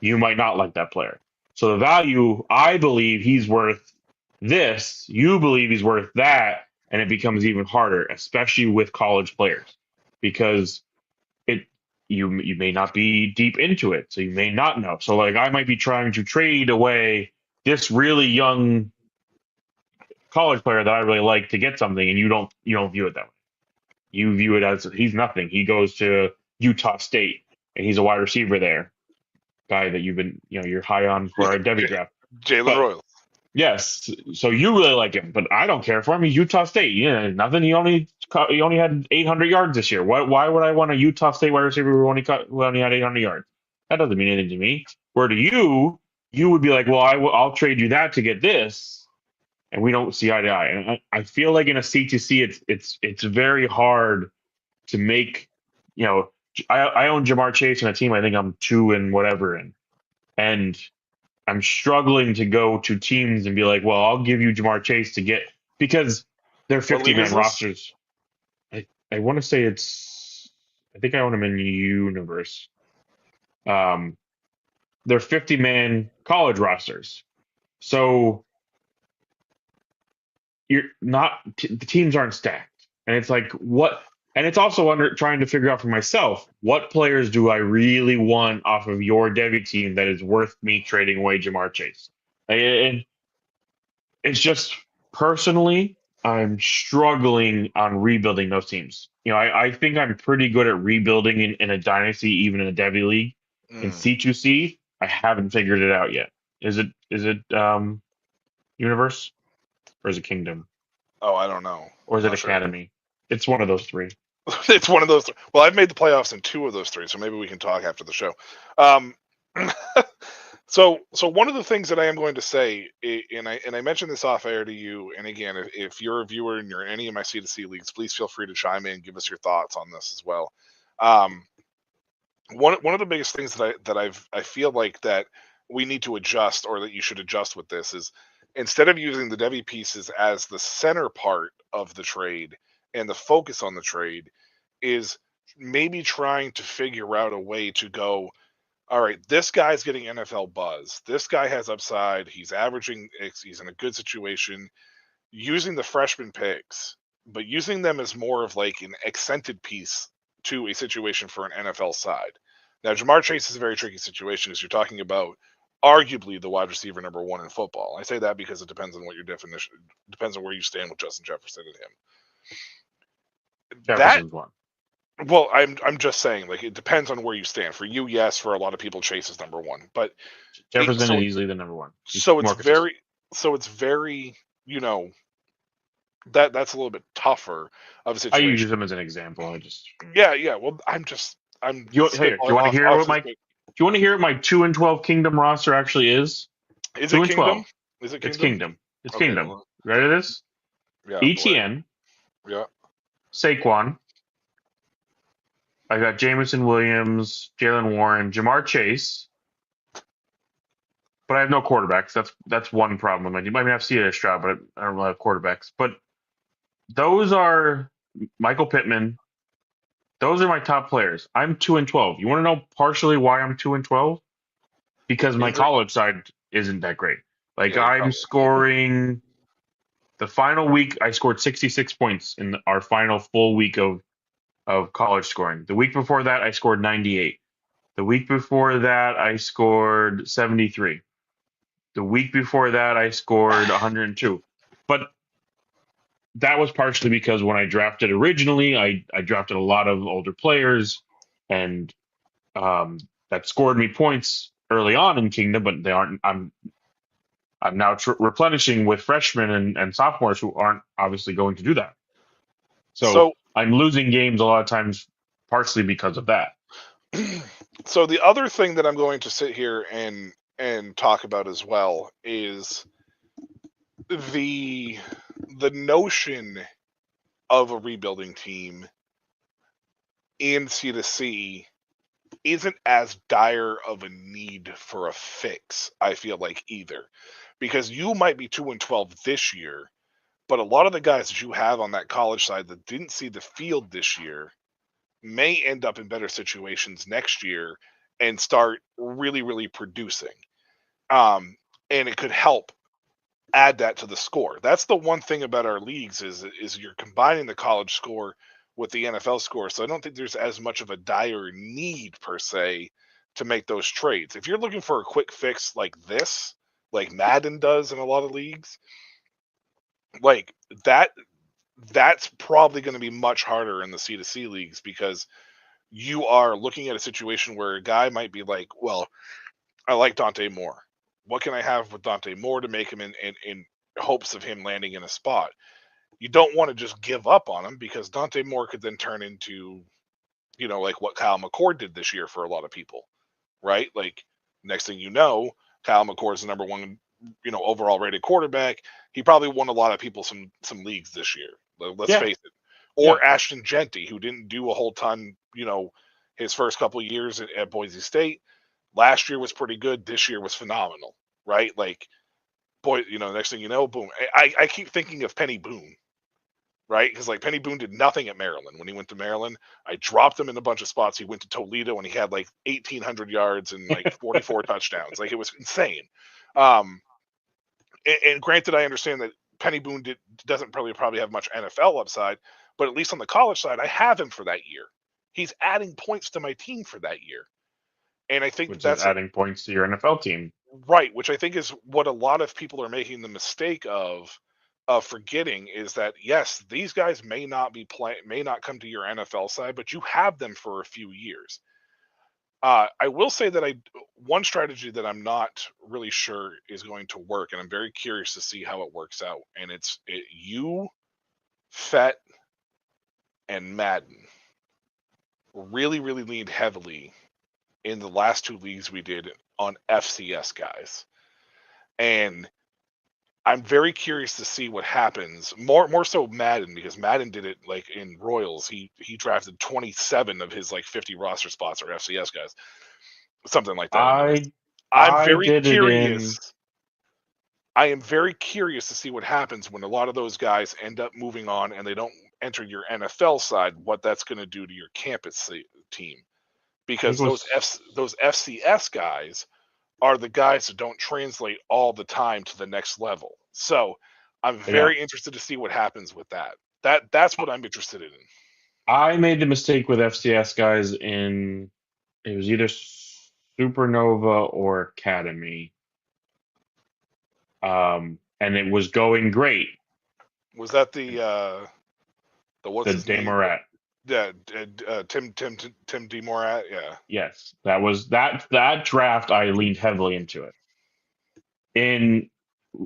You might not like that player. So the value, I believe he's worth this, you believe he's worth that, and it becomes even harder, especially with college players, because you may not be deep into it, so you may not know. So like I might be trying to trade away this really young college player that I really like to get something, and you don't view it that way. You view it as he's nothing. He goes to Utah State and he's a wide receiver there. Guy that you're high on for our Devy draft. Jalen Royals. Yes. So you really like him, but I don't care for him. He's Utah State. Yeah, nothing. He only had 800 yards this year. Why would I want a Utah State wide receiver who only had 800 yards? That doesn't mean anything to me. Where to you would be like, well, I'll trade you that to get this, and we don't see eye to eye. And I feel like in a C2C, it's very hard to make. I own Jamar Chase in a team I think I'm 2 and whatever in, and I'm struggling to go to teams and be like, well, I'll give you Jamar Chase to get, because they're 50-man rosters. I want to say I think I own them in Universe. They're 50-man college rosters. So the teams aren't stacked. And it's like, what? And it's also trying to figure out for myself, what players do I really want off of your Devy team that is worth me trading away Jamar Chase? And it's just, personally, I'm struggling on rebuilding those teams. I think I'm pretty good at rebuilding in a dynasty, even in a Devy league. In C2C, I haven't figured it out yet. Is it Universe or is it Kingdom? Oh, I don't know. Or is it Academy? Sure. It's one of those 3. It's one of those 3. Well, I've made the playoffs in 2 of those 3, so maybe we can talk after the show. So one of the things that I am going to say, and I mentioned this off air to you, and again, if you're a viewer and you're in any of my C2C leagues, please feel free to chime in, give us your thoughts on this as well. One of the biggest things I feel like that we need to adjust, or that you should adjust with this, is instead of using the devy pieces as the center part of the trade and the focus on the trade, is maybe trying to figure out a way to go, all right, this guy's getting NFL buzz. This guy has upside. He's averaging. He's in a good situation. Using the freshman picks, but using them as more of like an accented piece to a situation for an NFL side. Now, Jamar Chase is a very tricky situation because you're talking about arguably the wide receiver number one in football. I say that because it depends on what your definition, depends on where you stand with Justin Jefferson and him. Jefferson's one. Well, I'm just saying, like, it depends on where you stand. For you, yes. For a lot of people, Chase is number one, but Jefferson is easily the number one. So it's very, that's a little bit tougher of a I situation. use him as an example. Yeah. Well, I'm. Do you want to hear what my? Do you want to hear what my 2-12 Kingdom roster actually is? Is 2 it and Kingdom? 12. Is it It's Kingdom? Kingdom. It's Okay, Kingdom. well, Ready to this? yeah. ETN. Boy. Yeah. Saquon. I got Jameson Williams, Jalen Warren, Jamar Chase. But I have no quarterbacks. That's one problem with my team. I mean, I have C.J. Stroud, but I don't really have quarterbacks. But those are Michael Pittman. Those are my top players. I'm 2-12. You want to know partially why I'm 2-12? Because my college side isn't that great. Like, Yeah, I'm scoring. The final week, I scored 66 points in our final full week of college scoring. The week before that, I scored 98. The week before that, I scored 73. The week before that, I scored 102. But that was partially because when I drafted originally, I drafted a lot of older players, and that scored me points early on in Kingdom. But they aren't. I'm now replenishing with freshmen and sophomores who aren't obviously going to do that. So I'm losing games a lot of times, partially because of that. So the other thing that I'm going to sit here and talk about as well is the notion of a rebuilding team in C2C isn't as dire of a need for a fix, I feel like, either. Because you might be 2-12 this year, but a lot of the guys that you have on that college side that didn't see the field this year may end up in better situations next year and start really, really producing. And it could help add that to the score. That's the one thing about our leagues is you're combining the college score with the NFL score. So I don't think there's as much of a dire need per se to make those trades. If you're looking for a quick fix like this, like Madden does in a lot of leagues, like that's probably going to be much harder in the C2C leagues because you are looking at a situation where a guy might be like, well, I like Dante Moore. What can I have with Dante Moore to make him in hopes of him landing in a spot? You don't want to just give up on him because Dante Moore could then turn into, like what Kyle McCord did this year for a lot of people, right? Like next thing you know, Kyle McCord is the number one, overall rated quarterback. He probably won a lot of people some leagues this year. Let's face it. Or Ashton Genty, who didn't do a whole ton, his first couple of years at Boise State. Last year was pretty good. This year was phenomenal, right? Like, boy, next thing you know, boom. I keep thinking of Penny Boone, right? Because like Penny Boone did nothing at Maryland. When he went to Maryland, I dropped him in a bunch of spots. He went to Toledo and he had like 1,800 yards and like 44 touchdowns. Like it was insane. And granted, I understand that Penny Boone doesn't probably have much NFL upside, but at least on the college side, I have him for that year. He's adding points to my team for that year. And I think that's adding points to your NFL team. Right, which I think is what a lot of people are making the mistake of forgetting is that yes, these guys may not come to your NFL side, but you have them for a few years. I will say that one strategy that I'm not really sure is going to work, and I'm very curious to see how it works out. And you, Fett, and Madden really, really leaned heavily in the last two leagues we did on FCS guys. And I'm very curious to see what happens. More so Madden, because Madden did it like in Royals. He drafted 27 of his like 50 roster spots are FCS guys, something like that. Anyways, I'm I very did it curious. in. I am very curious to see what happens when a lot of those guys end up moving on and they don't enter your NFL side. What that's going to do to your campus team, because those FCS guys are the guys that don't translate all the time to the next level. So I'm very interested to see what happens with that. That's what I'm interested in. I made the mistake with FCS guys in it was either Supernova or Academy, and it was going great. Was that the what's The his name? Demorat. Yeah, Tim DeMorat. Yeah. Yes, that was that draft. I leaned heavily into it. In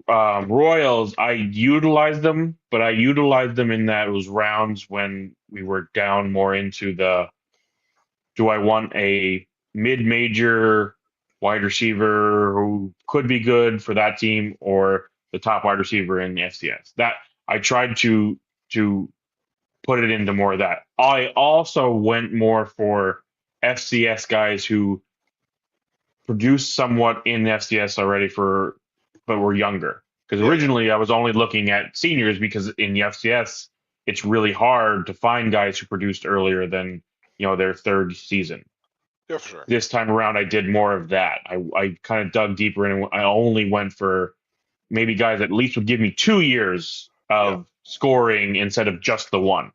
Royals, I utilized them, but I utilized them in that it was rounds when we were down more into the do I want a mid-major wide receiver who could be good for that team or the top wide receiver in the FCS? That I tried to put it into more of that. I also went more for FCS guys who produced somewhat in FCS already but were younger. Because Yeah. originally I was only looking at seniors because in the FCS it's really hard to find guys who produced earlier than their third season. Yeah, for sure. This time around I did more of that. I kind of dug deeper and I only went for maybe guys that at least would give me 2 years of scoring instead of just the one.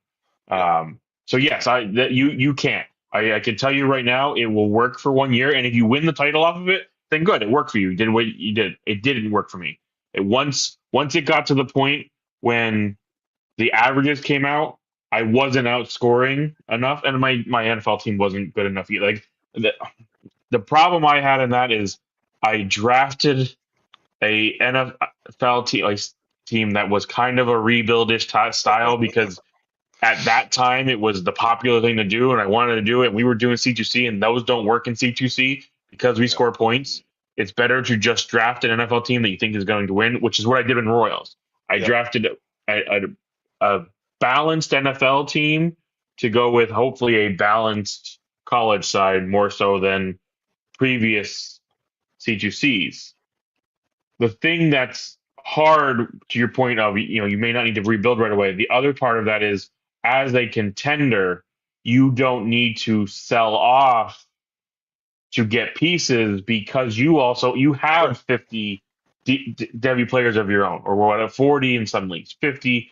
So yes, you can't. I can tell you right now, it will work for 1 year, and if you win the title off of it, then good, it worked for you. You did what you did. It didn't work for me. Once it got to the point when the averages came out, I wasn't outscoring enough, and my NFL team wasn't good enough either. Like the problem I had in that is I drafted a NFL team that was kind of a rebuildish style because at that time it was the popular thing to do and I wanted to do it. We were doing C2C and those don't work in C2C because we score points. It's better to just draft an NFL team that you think is going to win, which is what I did in Royals. I drafted a balanced NFL team to go with hopefully a balanced college side more so than previous C2Cs. The thing that's hard to your point of, you may not need to rebuild right away. The other part of that is as a contender, you don't need to sell off to get pieces because you have 50 devy players of your own or what 40 in some leagues, 50.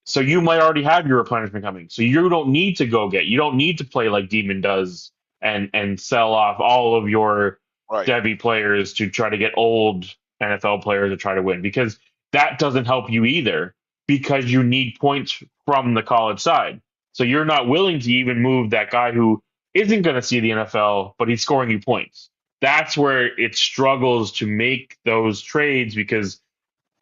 So you might already have your replenishment coming. So you don't need to you don't need to play like Demon does and sell off all of your devy players to try to get old NFL players to try to win because that doesn't help you either because you need points from the college side. So you're not willing to even move that guy who isn't going to see the NFL, but he's scoring you points. That's where it struggles to make those trades because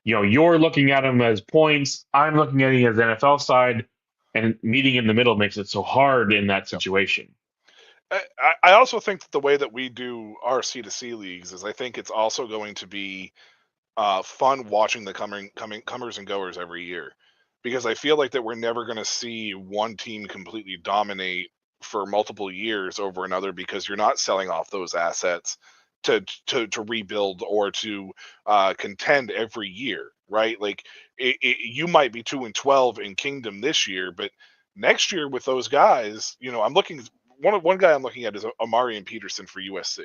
you're looking at them as points. I'm looking at it as NFL side, and meeting in the middle makes it so hard in that situation. I also think that the way that we do our C2C leagues is I think it's also going to be fun watching the comers and goers every year because I feel like that we're never going to see one team completely dominate for multiple years over another because you're not selling off those assets to rebuild or to contend every year, right? Like you might be 2-12 in Kingdom this year, but next year with those guys, I'm looking. One guy I'm looking at is Amarian Peterson for USC.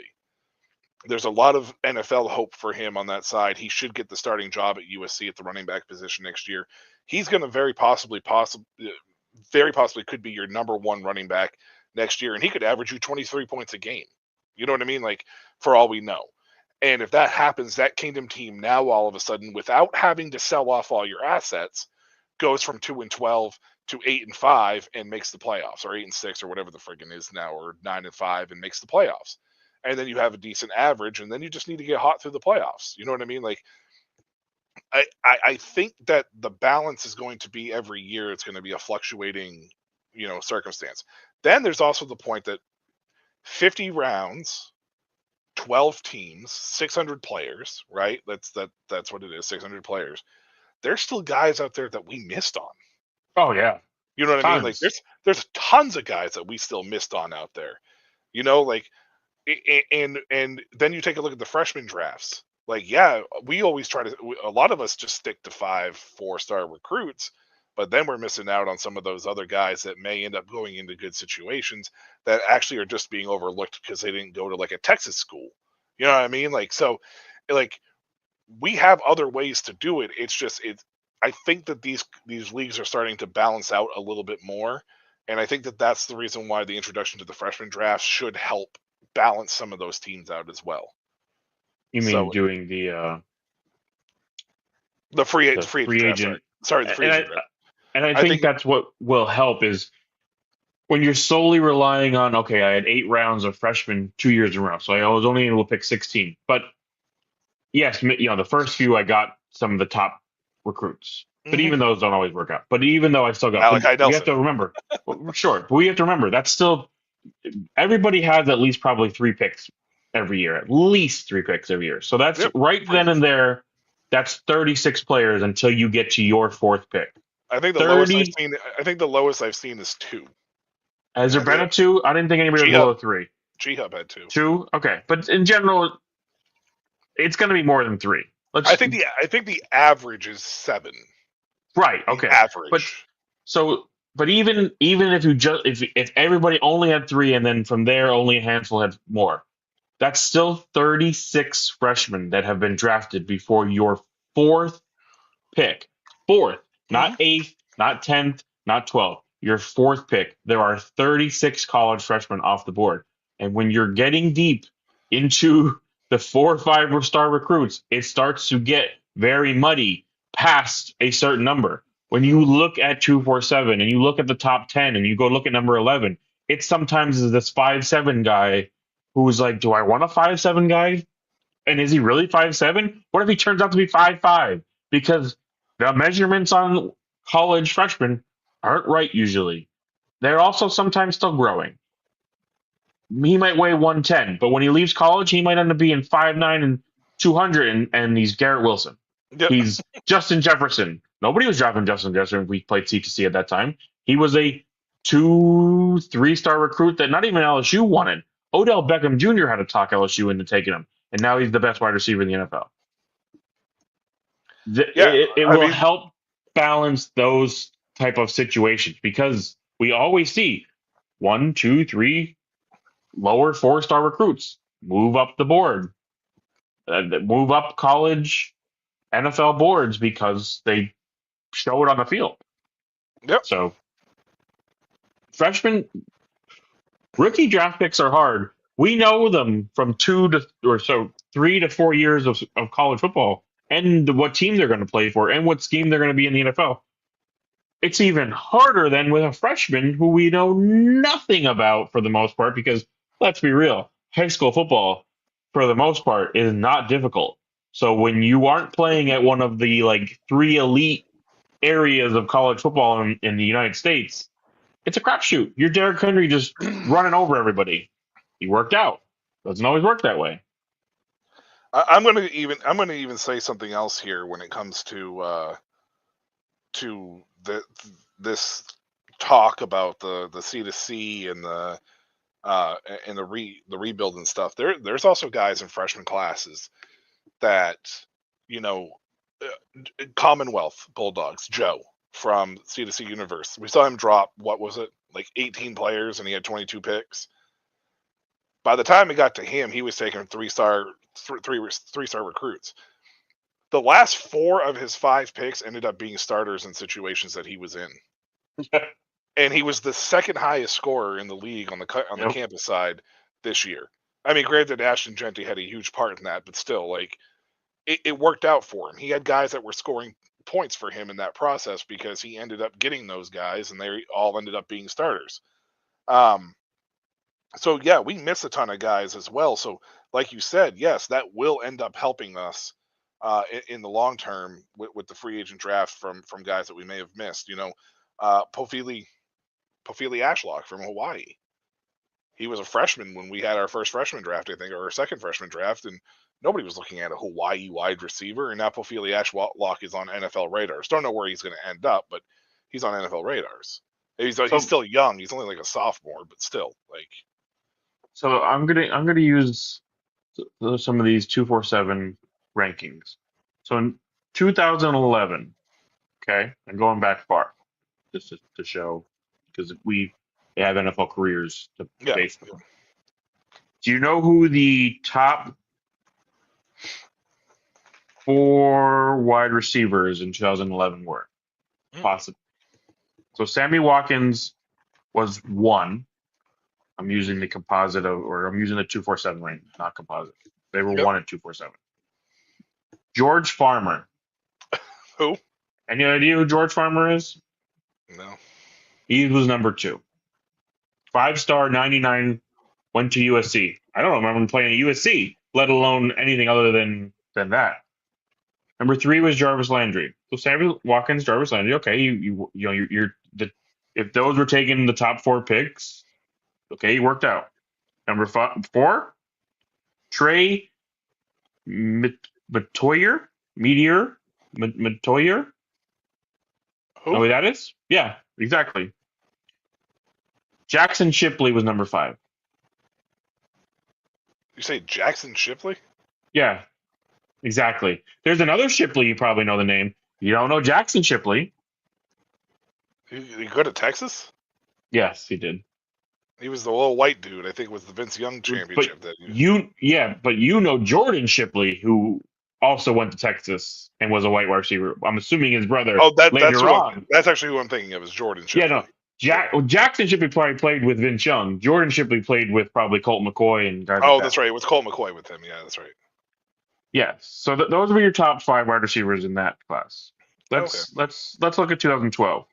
There's a lot of NFL hope for him on that side. He should get the starting job at USC at the running back position next year. He's going to very possibly could be your number one running back next year, and he could average you 23 points a game. You know what I mean? Like, for all we know. And if that happens, that Kingdom team now all of a sudden, without having to sell off all your assets, goes from 2-12 to 8-5 and makes the playoffs, or 8-6 or whatever the friggin' is now, or 9-5 and makes the playoffs. And then you have a decent average, and then you just need to get hot through the playoffs. You know what I mean? Like, I think that the balance is going to be every year. It's going to be a fluctuating, circumstance. Then there's also the point that 50 rounds 12 teams, 600 players, right? That's what it is, 600 players. There's still guys out there that we missed on. Oh yeah, You know what I mean? tons. Like there's tons of guys that we still missed on out there. You know, like and then you take a look at the freshman drafts. Like, yeah, we always try to. A lot of us just stick to 5 4-star recruits, but then we're missing out on some of those other guys that may end up going into good situations that actually are just being overlooked because they didn't go to like a Texas school. You know what I mean? Like, so, like, we have other ways to do it. It's just I think that these leagues are starting to balance out a little bit more, and I think that that's the reason why the introduction to the freshman draft should help balance some of those teams out as well. You mean So doing the free the agent free draft, agent? sorry, the free And agent draft. and I I think think that's what will help is when you're solely relying on, okay, I had 8 rounds of freshmen 2 years in a row, so I was only able to pick 16. But yes, the first few I got some of the top recruits, but even those don't always work out. But even though I still got, but Malachi we have Nelson. to remember, well, sure, but we have to remember that's still everybody has at least probably 3 picks every year, at least 3 picks every year. So that's Yep. right then and there. That's 36 players until you get to your 4th pick. I think the 30, lowest I've seen. I think the lowest I've seen is 2. Has there been a 2? I didn't think anybody was below 3. G-Hub had 2. 2? Okay. But in general, it's going to be more than 3. I think the average is 7. Right. The Okay. average. But even if you just if everybody only had 3 and then from there only a handful had more, that's still 36 freshmen that have been drafted before your 4th pick. 4th, not 8th, not 10th, not 12th. Your 4th pick. There are 36 college freshmen off the board. And when you're getting deep into the 4 or 5-star recruits, it starts to get very muddy past a certain number. When you look at 247 and you look at the top 10 and you go look at number 11, it sometimes is this 5'7" guy who's like, do I want a 5'7" guy? And is he really 5'7"? What if he turns out to be 5'5"? Because the measurements on college freshmen aren't right usually. They're also sometimes still growing. He might weigh 110, but when he leaves college, he might end up being 5'9" and 200, and he's Garrett Wilson. Yep. He's Justin Jefferson. Nobody was drafting Justin Jefferson if we played C2C at that time. He was a 2-3-star recruit that not even LSU wanted. Odell Beckham Jr. had to talk LSU into taking him, and now he's the best wide receiver in the NFL. It will help balance those type of situations because we always see 1, 2, 3 lower 4-star recruits move up the board, move up college NFL boards because they show it on the field. Yep. So rookie draft picks are hard. We know them from 3 to 4 years of college football and what team they're going to play for and what scheme they're going to be in the NFL. It's even harder than with a freshman who we know nothing about for the most part because, let's be real, high school football, for the most part, is not difficult. So when you aren't playing at one of the 3 elite areas of college football in the United States, it's a crapshoot. You're Derrick Henry just running over everybody. He worked out. Doesn't always work that way. I'm going to even say something else here when it comes to this talk about the C2C and the rebuild and stuff. There's also guys in freshman classes that, Commonwealth Bulldogs, Joe from C2C Universe. We saw him drop, what was it, 18 players, and he had 22 picks. By the time it got to him, he was taking 3-star recruits. The last 4 of his 5 picks ended up being starters in situations that he was in. And he was the second highest scorer in the league on the campus side this year. I mean, granted, Ashton Genty had a huge part in that, but still, it worked out for him. He had guys that were scoring points for him in that process because he ended up getting those guys, and they all ended up being starters. So, yeah, we miss a ton of guys as well. So, like you said, yes, that will end up helping us in the long term with the free agent draft from guys that we may have missed. Pofili Ashlock from Hawaii. He was a freshman when we had our first freshman draft, I think, or our second freshman draft, and nobody was looking at a Hawaii wide receiver. And now Pofili Ashlock is on NFL radars. Don't know where he's going to end up, but he's on NFL radars. He's still young. He's only like a sophomore, but still, like. So I'm gonna use some of these 247 rankings. So in 2011, okay, and going back far, just to show, because they have NFL careers to base them on. Do you know who the top 4 wide receivers in 2011 were? Possibly. So Sammy Watkins was 1. I'm using the composite I'm using the 247 range, not composite. They were 1 at 247. George Farmer. Who? Any idea who George Farmer is? No. He was number 2. 5-star, 99, went to USC. I don't remember him playing at USC, let alone anything other than that. Number 3 was Jarvis Landry. So Sammy Watkins, Jarvis Landry. Okay, if those were taking the top 4 picks, okay, he worked out. Number 4, Trey Matoyer. Matoyer. Who? Know who that is? Yeah, exactly. Jackson Shipley was number 5. You say Jackson Shipley? Yeah, exactly. There's another Shipley you probably know the name. You don't know Jackson Shipley. He go to Texas? Yes, he did. He was the little white dude. I think it was the Vince Young championship. But you know Jordan Shipley, who also went to Texas and was a white wide receiver. I'm assuming his brother later on. That's actually who I'm thinking of is Jordan Shipley. Yeah, no. Jackson Shipley probably played with Vince Young. Jordan Shipley played with probably Colt McCoy and guys like that. That's right. It was Colt McCoy with him. Yeah, that's right. Yeah. So those were your top 5 wide receivers in that class. Let's look at 2012.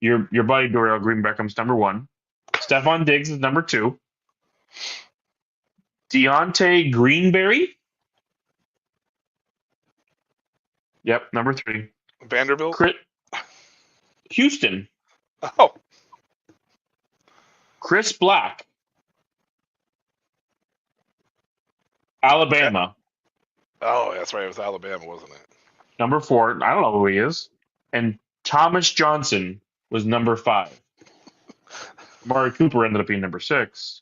Your buddy Dorial Green Beckham's number 1. Stephon Diggs is number 2. Deontay Greenberry. Yep, number 3. Vanderbilt. Houston. Oh. Chris Black. Alabama. Oh, that's right. It was Alabama, wasn't it? Number 4. I don't know who he is. And Thomas Johnson was number 5. Amari Cooper ended up being number 6.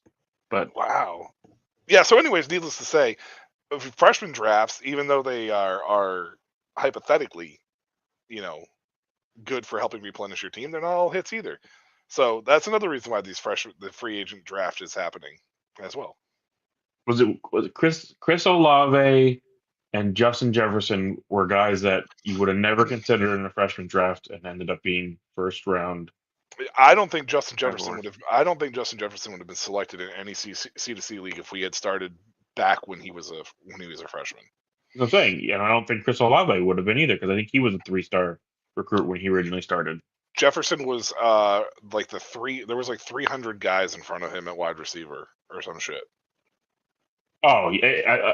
But wow. Yeah, so anyways, needless to say, freshman drafts, even though they are hypothetically, good for helping replenish your team, they're not all hits either. So that's another reason why the free agent draft is happening as well. Was it Chris Olave and Justin Jefferson were guys that you would have never considered in a freshman draft and ended up being first round? I don't think Justin Jefferson would have been selected in any C2C league if we had started back when he was a freshman. I'm saying, I don't think Chris Olave would have been either, because I think he was a 3-star recruit when he originally started. Jefferson was there was like 300 guys in front of him at wide receiver or some shit. Oh,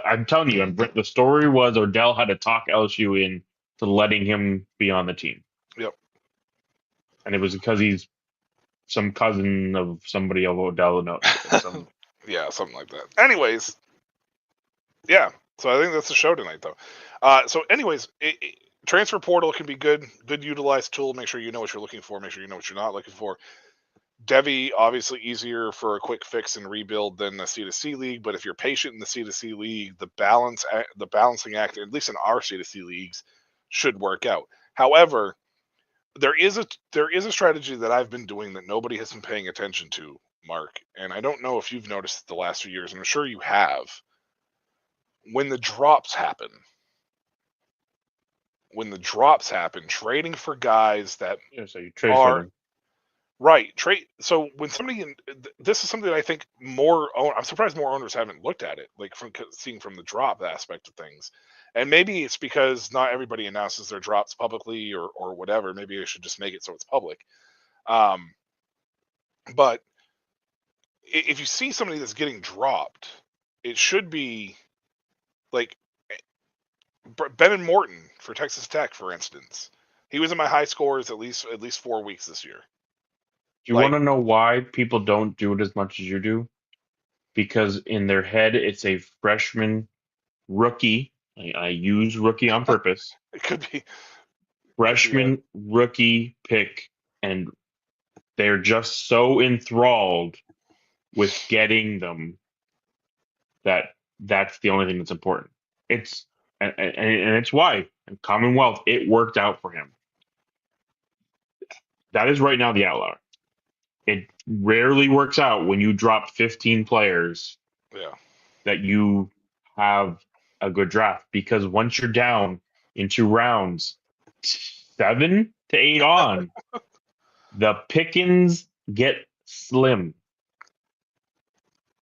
I'm telling you, the story was Odell had to talk LSU into letting him be on the team. Yep. And it was because he's some cousin of somebody of Odell. No, yeah, something like that. Anyways, yeah. So I think that's the show tonight, though. So anyways, transfer portal can be good utilized tool. Make sure you know what you're looking for. Make sure you know what you're not looking for. Devy, obviously easier for a quick fix and rebuild than the C2C league. But if you're patient in the C2C league, the balancing act, at least in our C2C leagues, should work out. However, there is a strategy that I've been doing that nobody has been paying attention to, Mark. And I don't know if you've noticed the last few years, and I'm sure you have. When the drops happen, trading for guys that so you trade for them. Right. So when this is something that I think I'm surprised more owners haven't looked at it, like seeing from the drop aspect of things. And maybe it's because not everybody announces their drops publicly or whatever. Maybe I should just make it so it's public. But if you see somebody that's getting dropped, it should be like Benin Morton for Texas Tech, for instance. He was in my high scores at least 4 weeks this year. Do you want to know why people don't do it as much as you do? because in their head it's a freshman rookie. I use rookie on purpose. It could be. Freshman rookie pick, and they're just so enthralled with getting them that that's the only thing that's important. It's and it's why in Commonwealth it worked out for him. That is right now the outlier. It rarely works out when you drop 15 players Yeah. that you have a good draft, because once you're down into rounds 7 to 8 on, the pickings get slim.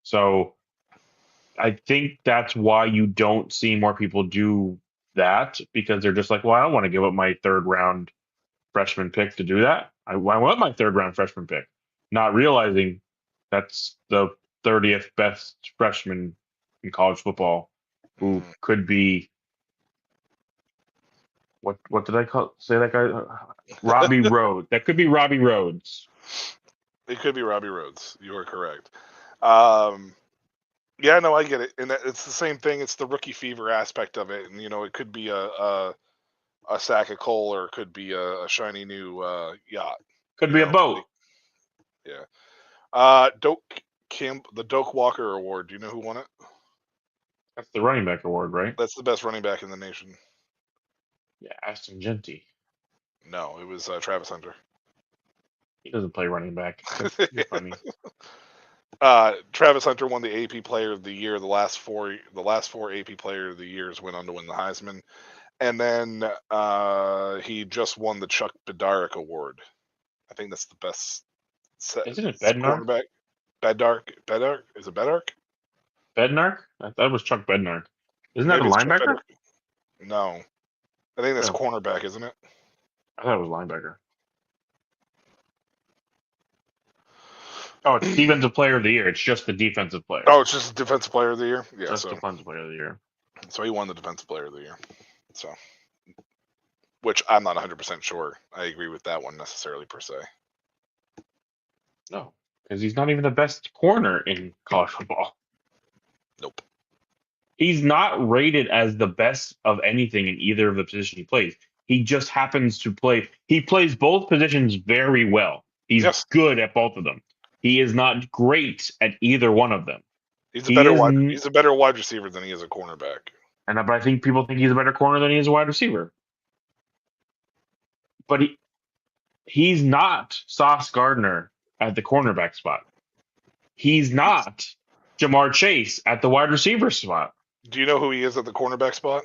So I think that's why you don't see more people do that, because they're just like, well, I don't want to give up my third round freshman pick to do that. I want my third round freshman pick, not realizing that's the 30th best freshman in college football who could be what did I say that guy? Robbie Rhodes. That could be Robbie Rhodes. It could be Robbie Rhodes. You are correct. Yeah, no, I get it, and it's the same thing. It's the rookie fever aspect of it, and it could be a sack of coal, or it could be a shiny new yacht. Could be a boat. Yeah. The Doak Walker Award. Do you know who won it? That's the running back award, right? That's the best running back in the nation. Yeah, Aston Genty. No, it was Travis Hunter. He doesn't play running back. You're funny. Travis Hunter won the AP Player of the Year. The last four AP Player of the Years went on to win the Heisman, and then he just won the Chuck Bednarik Award. I think that's the best. Isn't it Bednarik? Quarterback. Bednarik? Is it Bednarik? Bednarik? I thought it was Chuck Bednarik. Isn't that a Maybe it's Chuck linebacker? Bednarik. No, I think that's Oh. cornerback, isn't it? I thought it was linebacker. Oh, it's defensive player of the year. It's just the defensive player. Oh, it's just defensive player of the year. Yeah, just so defensive player of the year. So he won the defensive player of the year. So, which I'm not 100% sure I agree with that one necessarily per se. No, because he's not even the best corner in college football. Nope. He's not rated as the best of anything in either of the positions he plays. He just happens to play. He plays both positions very well. He's good at both of them. He is not great at either one of them. He's a better wide receiver than he is a cornerback. But I think people think he's a better corner than he is a wide receiver. But he's not Sauce Gardner at the cornerback spot. He's not Jamar Chase at the wide receiver spot. Do you know who he is at the cornerback spot?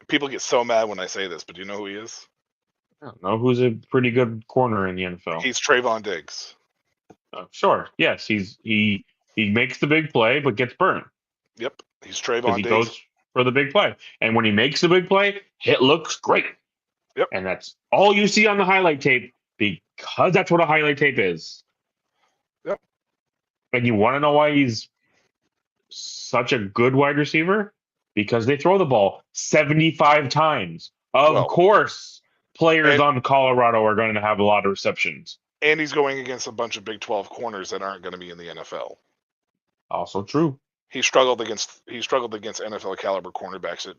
People get so mad when I say this, but do you know who he is? I don't know who's a pretty good corner in the NFL. He's Trayvon Diggs. Sure. Yes, he makes the big play, but gets burned. Yep, he's Trayvon Diggs. He goes for the big play, and when he makes the big play, it looks great. Yep. And that's all you see on the highlight tape, because that's what a highlight tape is. Yep. And you want to know why he's such a good wide receiver? Because they throw the ball 75 times. Of course, players on Colorado are going to have a lot of receptions. And he's going against a bunch of Big 12 corners that aren't going to be in the NFL. Also true. He struggled against NFL caliber cornerbacks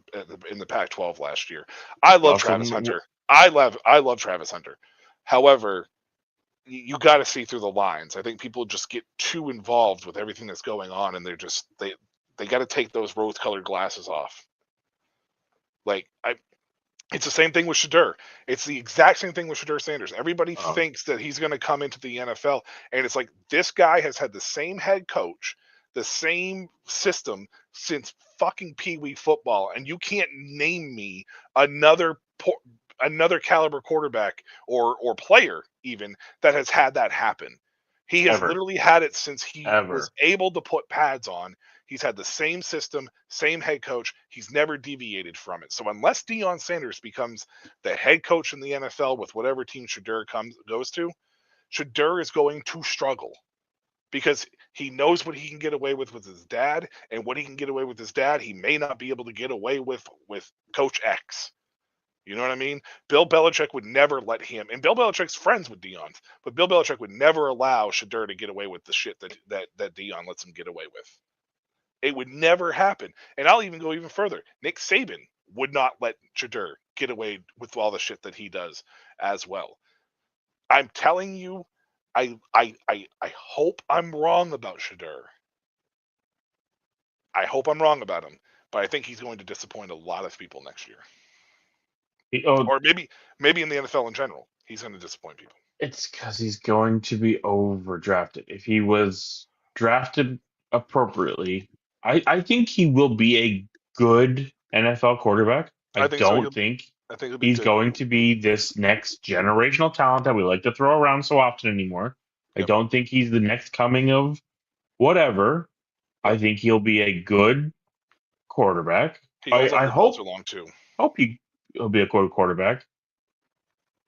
in the Pac-12 last year. I love Travis Hunter. I love Travis Hunter. However, you got to see through the lines. I think people just get too involved with everything that's going on, and they got to take those rose-colored glasses off. It's the same thing with Shedeur. It's the exact same thing with Shedeur Sanders. Everybody thinks that he's going to come into the NFL, and it's like this guy has had the same head coach, the same system since fucking Pee Wee football, and you can't name me another caliber quarterback or player even that has had that happen. He has literally had it since he was able to put pads on. He's had the same system, same head coach. He's never deviated from it. So unless Deion Sanders becomes the head coach in the NFL with whatever team Shedeur goes to, Shedeur is going to struggle because he knows what he can get away with his dad, and what he can get away with his dad, he may not be able to get away with Coach X. You know what I mean? Bill Belichick would never let him, and Bill Belichick's friends with Dion, but Bill Belichick would never allow Shadur to get away with the shit that Dion lets him get away with. It would never happen. And I'll even go even further. Nick Saban would not let Shadur get away with all the shit that he does as well. I'm telling you, I hope I'm wrong about Shadur. I hope I'm wrong about him, but I think he's going to disappoint a lot of people next year. Or maybe in the NFL in general, he's going to disappoint people. It's because he's going to be overdrafted. If he was drafted appropriately, I think he will be a good NFL quarterback. I I think so. don't think I think he'll be he's good. going to be this next generational talent that we like to throw around so often anymore. I Yep. don't think he's the next coming of whatever. I Yep. think he'll be a good quarterback. He holds on I to the ball hope too long too. he'll be a good quarterback.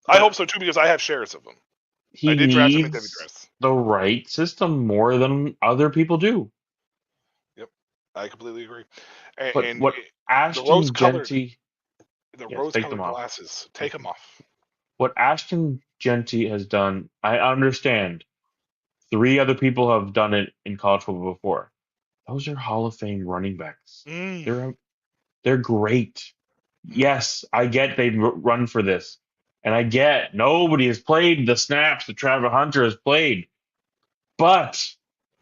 I hope so too because I have shares of him. He I did draft him in Devy needs dress. the right system more than other people do. Yep, I completely agree. But And what the Ashton rose-colored, Genty, yes, take them off. glasses, take them off. What Ashton Genty has done, I understand. 3 other people have done it in college football before. Those are Hall of Fame running backs. Mm. They're great. Yes, I get they run for this, and I get nobody has played the snaps that Travis Hunter has played, but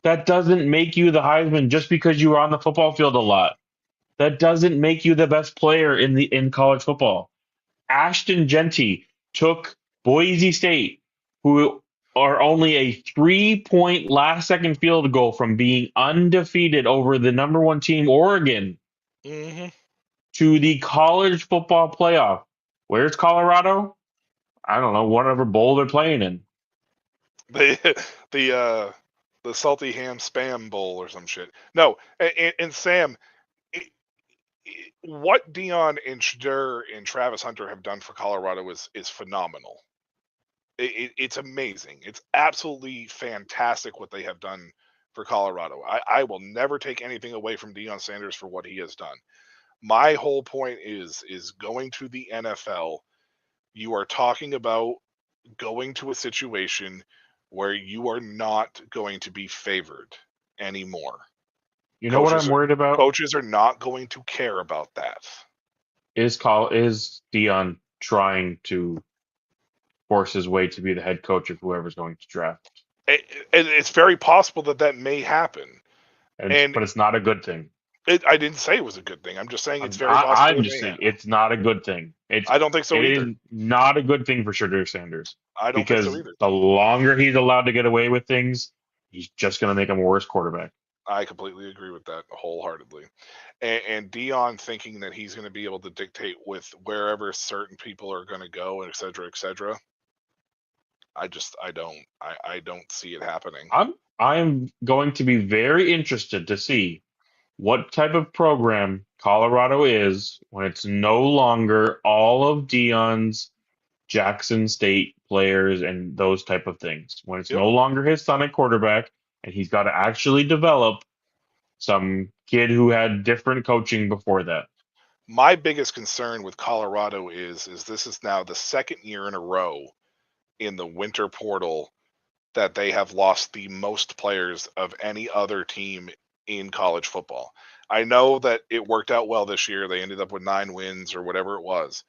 that doesn't make you the Heisman just because you were on the football field a lot. That doesn't make you the best player in college football. Ashton Genty took Boise State, who are only a 3-point last second field goal from being undefeated over the number 1 team, Oregon, Mm-hmm. to the college football playoff. Where's Colorado? I don't know, whatever bowl they're playing in. The salty ham spam bowl or some shit. No, and Sam, what Dion and Shadur and Travis Hunter have done for Colorado is phenomenal. It's amazing. It's absolutely fantastic what they have done for Colorado. I will never take anything away from Deion Sanders for what he has done. My whole point is going to the NFL. You are talking about going to a situation where you are not going to be favored anymore. You know what I'm worried about? Coaches are not going to care about that. Is Dion trying to force his way to be the head coach of whoever's going to draft? It's very possible that may happen. But it's not a good thing. I didn't say it was a good thing. I'm just saying it's very possible. I'm just saying it's not a good thing. I don't think so either. It is not a good thing for Shadur Sanders. I don't think so either. The longer he's allowed to get away with things, he's just going to make him a worse quarterback. I completely agree with that wholeheartedly. And Dion thinking that he's going to be able to dictate with wherever certain people are going to go, et cetera, et cetera. I don't see it happening. I'm going to be very interested to see what type of program Colorado is when it's no longer all of Dion's Jackson State players and those type of things. When it's no longer his son at quarterback and he's got to actually develop some kid who had different coaching before that. My biggest concern with Colorado is this is now the second year in a row in the winter portal that they have lost the most players of any other team in college football. I know that it worked out well this year. They ended up with 9 wins or whatever it was.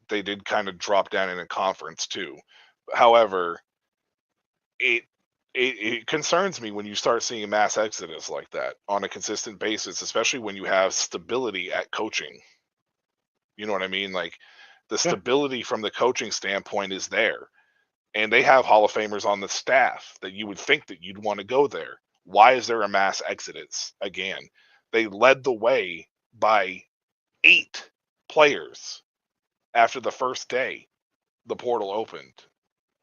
They did kind of drop down in a conference too. However, it concerns me when you start seeing mass exodus like that on a consistent basis, especially when you have stability at coaching. You know what I mean? Like the stability from the coaching standpoint is there. And they have Hall of Famers on the staff that you would think that you'd want to go there. Why is there a mass exodus again? They led the way by 8 players after the first day the portal opened.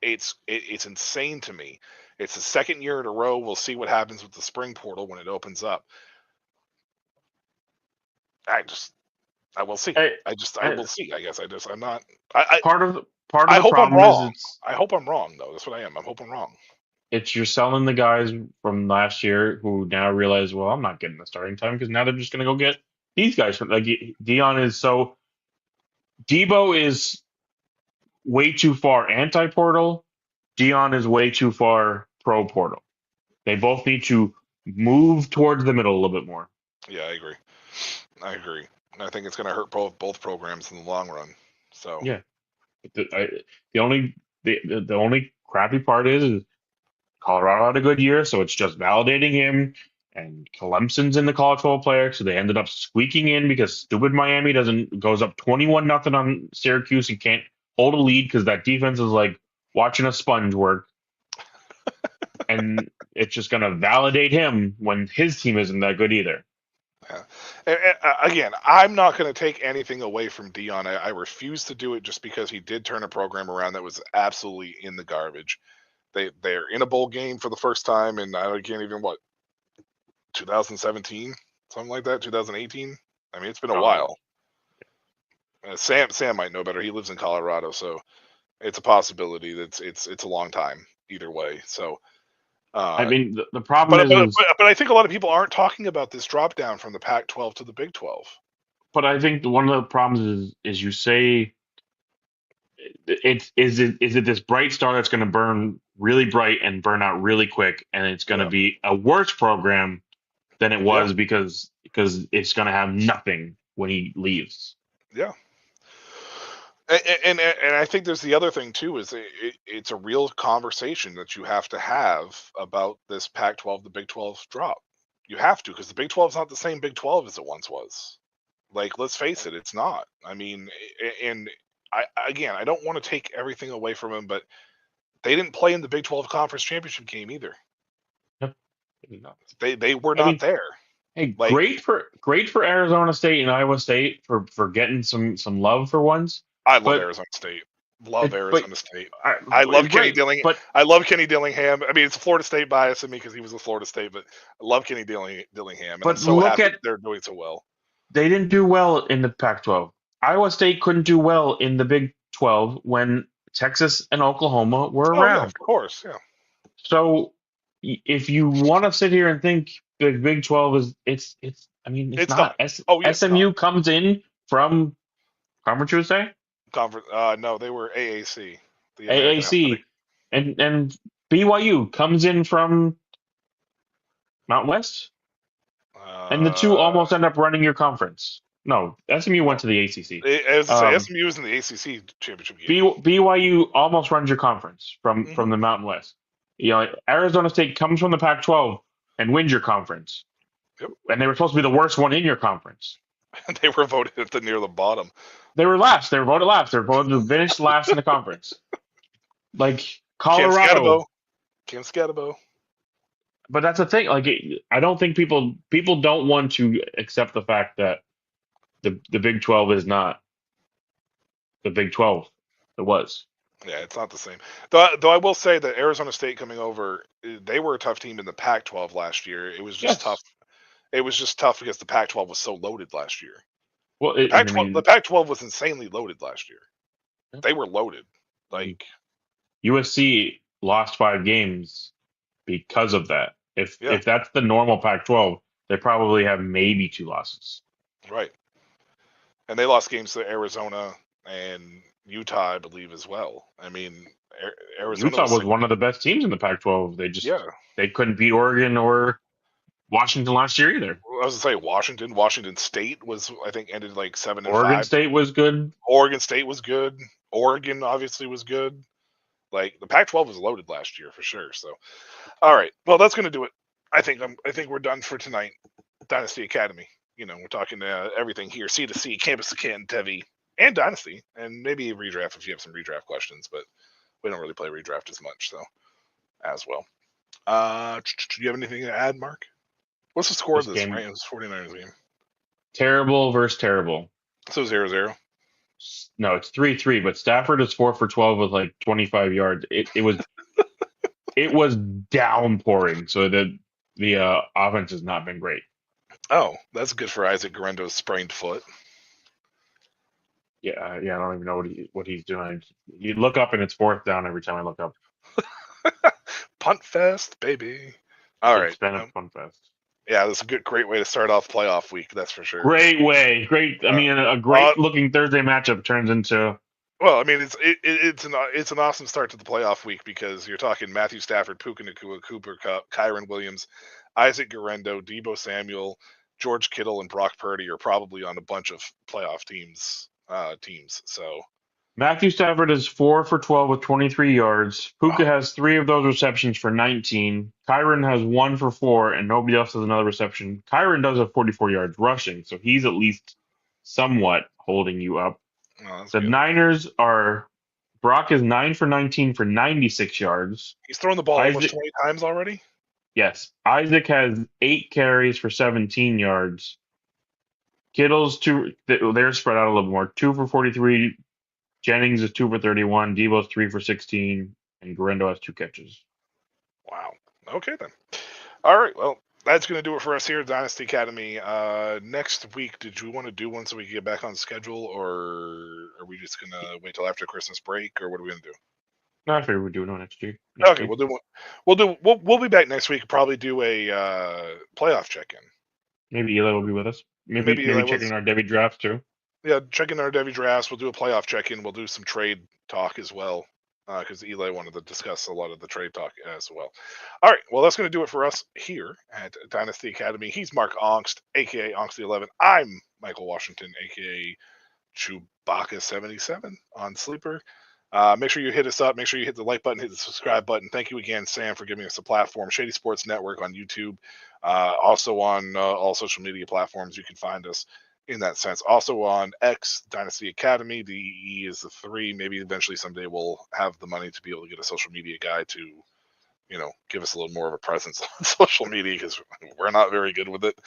It's insane to me. It's the second year in a row. We'll see what happens with the spring portal when it opens up. I will see. I will see. I guess I'm not. Part of the hope problem I'm wrong. is I hope I'm wrong though. That's what I am. I'm hoping wrong. it's you're selling the guys from last year who now realize, well, I'm not getting the starting time because now they're just going to go get these guys. Like Dion is so Debo is way too far anti-portal. Dion is way too far pro-portal. They both need to move towards the middle a little bit more. Yeah, I agree. I think it's going to hurt both programs in the long run. So Yeah. The only crappy part is Colorado had a good year, so it's just validating him. And Clemson's in the college football player, so they ended up squeaking in because stupid Miami goes up 21-0 on Syracuse and can't hold a lead because that defense is like watching a sponge work. And it's just going to validate him when his team isn't that good either. yeah. Again, I'm not going to take anything away from Dion. I refuse to do it just because he did turn a program around that was absolutely in the garbage. They're in a bowl game for the first time, and I can't even 2017, something like that, 2018. I mean, it's been a while. Sam might know better. He lives in Colorado, so it's a possibility that it's a long time either way. So, I mean, the problem but I think a lot of people aren't talking about this drop down from the Pac-12 to the Big 12. But I think one of the problems is you say is it this bright star that's going to burn really bright and burn out really quick, and it's going to be a worse program than it was because it's going to have nothing when he leaves. Yeah. And I think there's the other thing too is it's a real conversation that you have to have about this Pac-12 the Big 12 drop. You have to, because the Big 12 is not the same Big 12 as it once was. Like, let's face it, it's not. I mean, and I don't want to take everything away from him, but they didn't play in the Big 12 conference championship game either. Yep. They were not there. Hey, great for Arizona State and Iowa State for getting some love for once. I love Arizona State. Arizona State. I love Kenny Dillingham. But I love Kenny Dillingham. I mean, it's a Florida State bias in me because he was a Florida State, but I love Kenny Dillingham. And but I'm so look happy at they're doing so well. They didn't do well in the Pac-12. Iowa State couldn't do well in the Big 12 when Texas and Oklahoma were around. Yeah, of course, yeah. So if you want to sit here and think the Big 12 is it's not. SMU comes in from Conference USA? No, they were AAC. AAC. And BYU comes in from Mountain West? And the two almost end up running your conference. No, SMU went to the ACC. SMU was in the ACC championship game. BYU almost runs your conference from the Mountain West. You know, Arizona State comes from the Pac-12 and wins your conference. Yep. And they were supposed to be the worst one in your conference. They were voted at near the bottom. They were last. They were voted last. They were voted to finish last in the conference. Like Colorado. Cam Scatabo. But that's the thing. Like, I don't think people don't want to accept the fact that the Big 12 is not the Big 12 it was. Yeah, it's not the same. Though I will say that Arizona State coming over, they were a tough team in the Pac-12 last year. It was just tough. It was just tough because the Pac-12 was so loaded last year. Well, the Pac-12 was insanely loaded last year. Yeah. They were loaded. Like USC lost 5 games because of that. If that's the normal Pac-12, they probably have maybe 2 losses. Right. And they lost games to Arizona and Utah, I believe, as well. I mean, Arizona Utah was one of the best teams in the Pac-12. They couldn't beat Oregon or Washington last year either. I was going to say Washington State was, I think, ended like 7-5. Oregon State was good. Oregon State was good. Oregon obviously was good. Like, the Pac-12 was loaded last year for sure. So, all right. Well, that's going to do it. I think we're done for tonight. Dynasty Academy. You know, we're talking everything here: C2C, Campus to Canton, devy, and Dynasty, and maybe redraft if you have some redraft questions. But we don't really play redraft as much, so as well. Do you have anything to add, Mark? What's the score of this Rams 49ers game? Terrible versus terrible. So 0-0. No, it's 3-3. But Stafford is 4 for 12 with like 25 yards. It was it was downpouring. So the offense has not been great. Oh, that's good for Isaac Guerendo's sprained foot. Yeah, I don't even know what he's doing. You look up and it's 4th down every time I look up. Punt fest, baby. All right. Punt fest. Yeah, that's a great way to start off playoff week. That's for sure. Great way. Great. I mean, a great looking Thursday matchup turns into. Well, I mean, it's an awesome start to the playoff week because you're talking Matthew Stafford, Puka Nacua, Cooper Kupp, Kyron Williams, Isaac Guerrero, Deebo Samuel, George Kittle, and Brock Purdy are probably on a bunch of playoff teams. So Matthew Stafford is 4 for 12 with 23 yards. Puka has 3 of those receptions for 19. Kyron has 1 for 4, and nobody else has another reception. Kyron does have 44 yards rushing, so he's at least somewhat holding you up. The good. Niners are Brock is 9 for 19 for 96 yards. He's thrown the ball almost 20 times already. Yes. Isaac has 8 carries for 17 yards. Kittle's 2, they're spread out a little more. 2 for 43. Jennings is 2 for 31. Deebo's 3 for 16. And Guerrero has 2 catches. Wow. Okay, then. All right. Well, that's going to do it for us here at Dynasty Academy. Next week, did you want to do one so we can get back on schedule, or are we just going to wait till after Christmas break, or what are we going to do? No, I figured we'd do it next week. Okay, we'll be back next week. Probably do a playoff check-in. Maybe Eli will be with us. Maybe checking our devy drafts too. Yeah, checking our devy drafts. We'll do a playoff check-in. We'll do some trade talk as well, because Eli wanted to discuss a lot of the trade talk as well. All right, well, that's going to do it for us here at Dynasty Academy. He's Mark Ongst, a.k.a. Ongst11. I'm Michael Washington, a.k.a. Chewbacca77 on Sleeper. Make sure you hit us up. Make sure you hit the like button, hit the subscribe button. Thank you again, Sam, for giving us a platform. Shady Sports Network on YouTube. Also on all social media platforms. You can find us in that sense. Also on X, Dynasty Academy. The E is the 3. Maybe eventually someday we'll have the money to be able to get a social media guy to, give us a little more of a presence on social media, because we're not very good with it.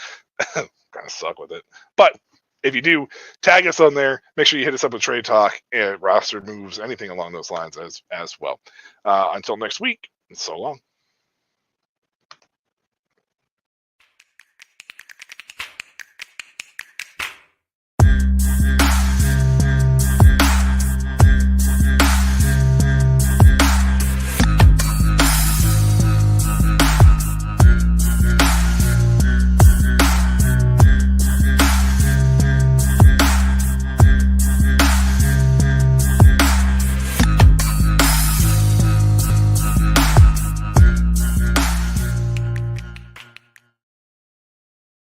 Kind of suck with it. But if you do, tag us on there. Make sure you hit us up with trade talk and roster moves, anything along those lines as well. Until next week, so long.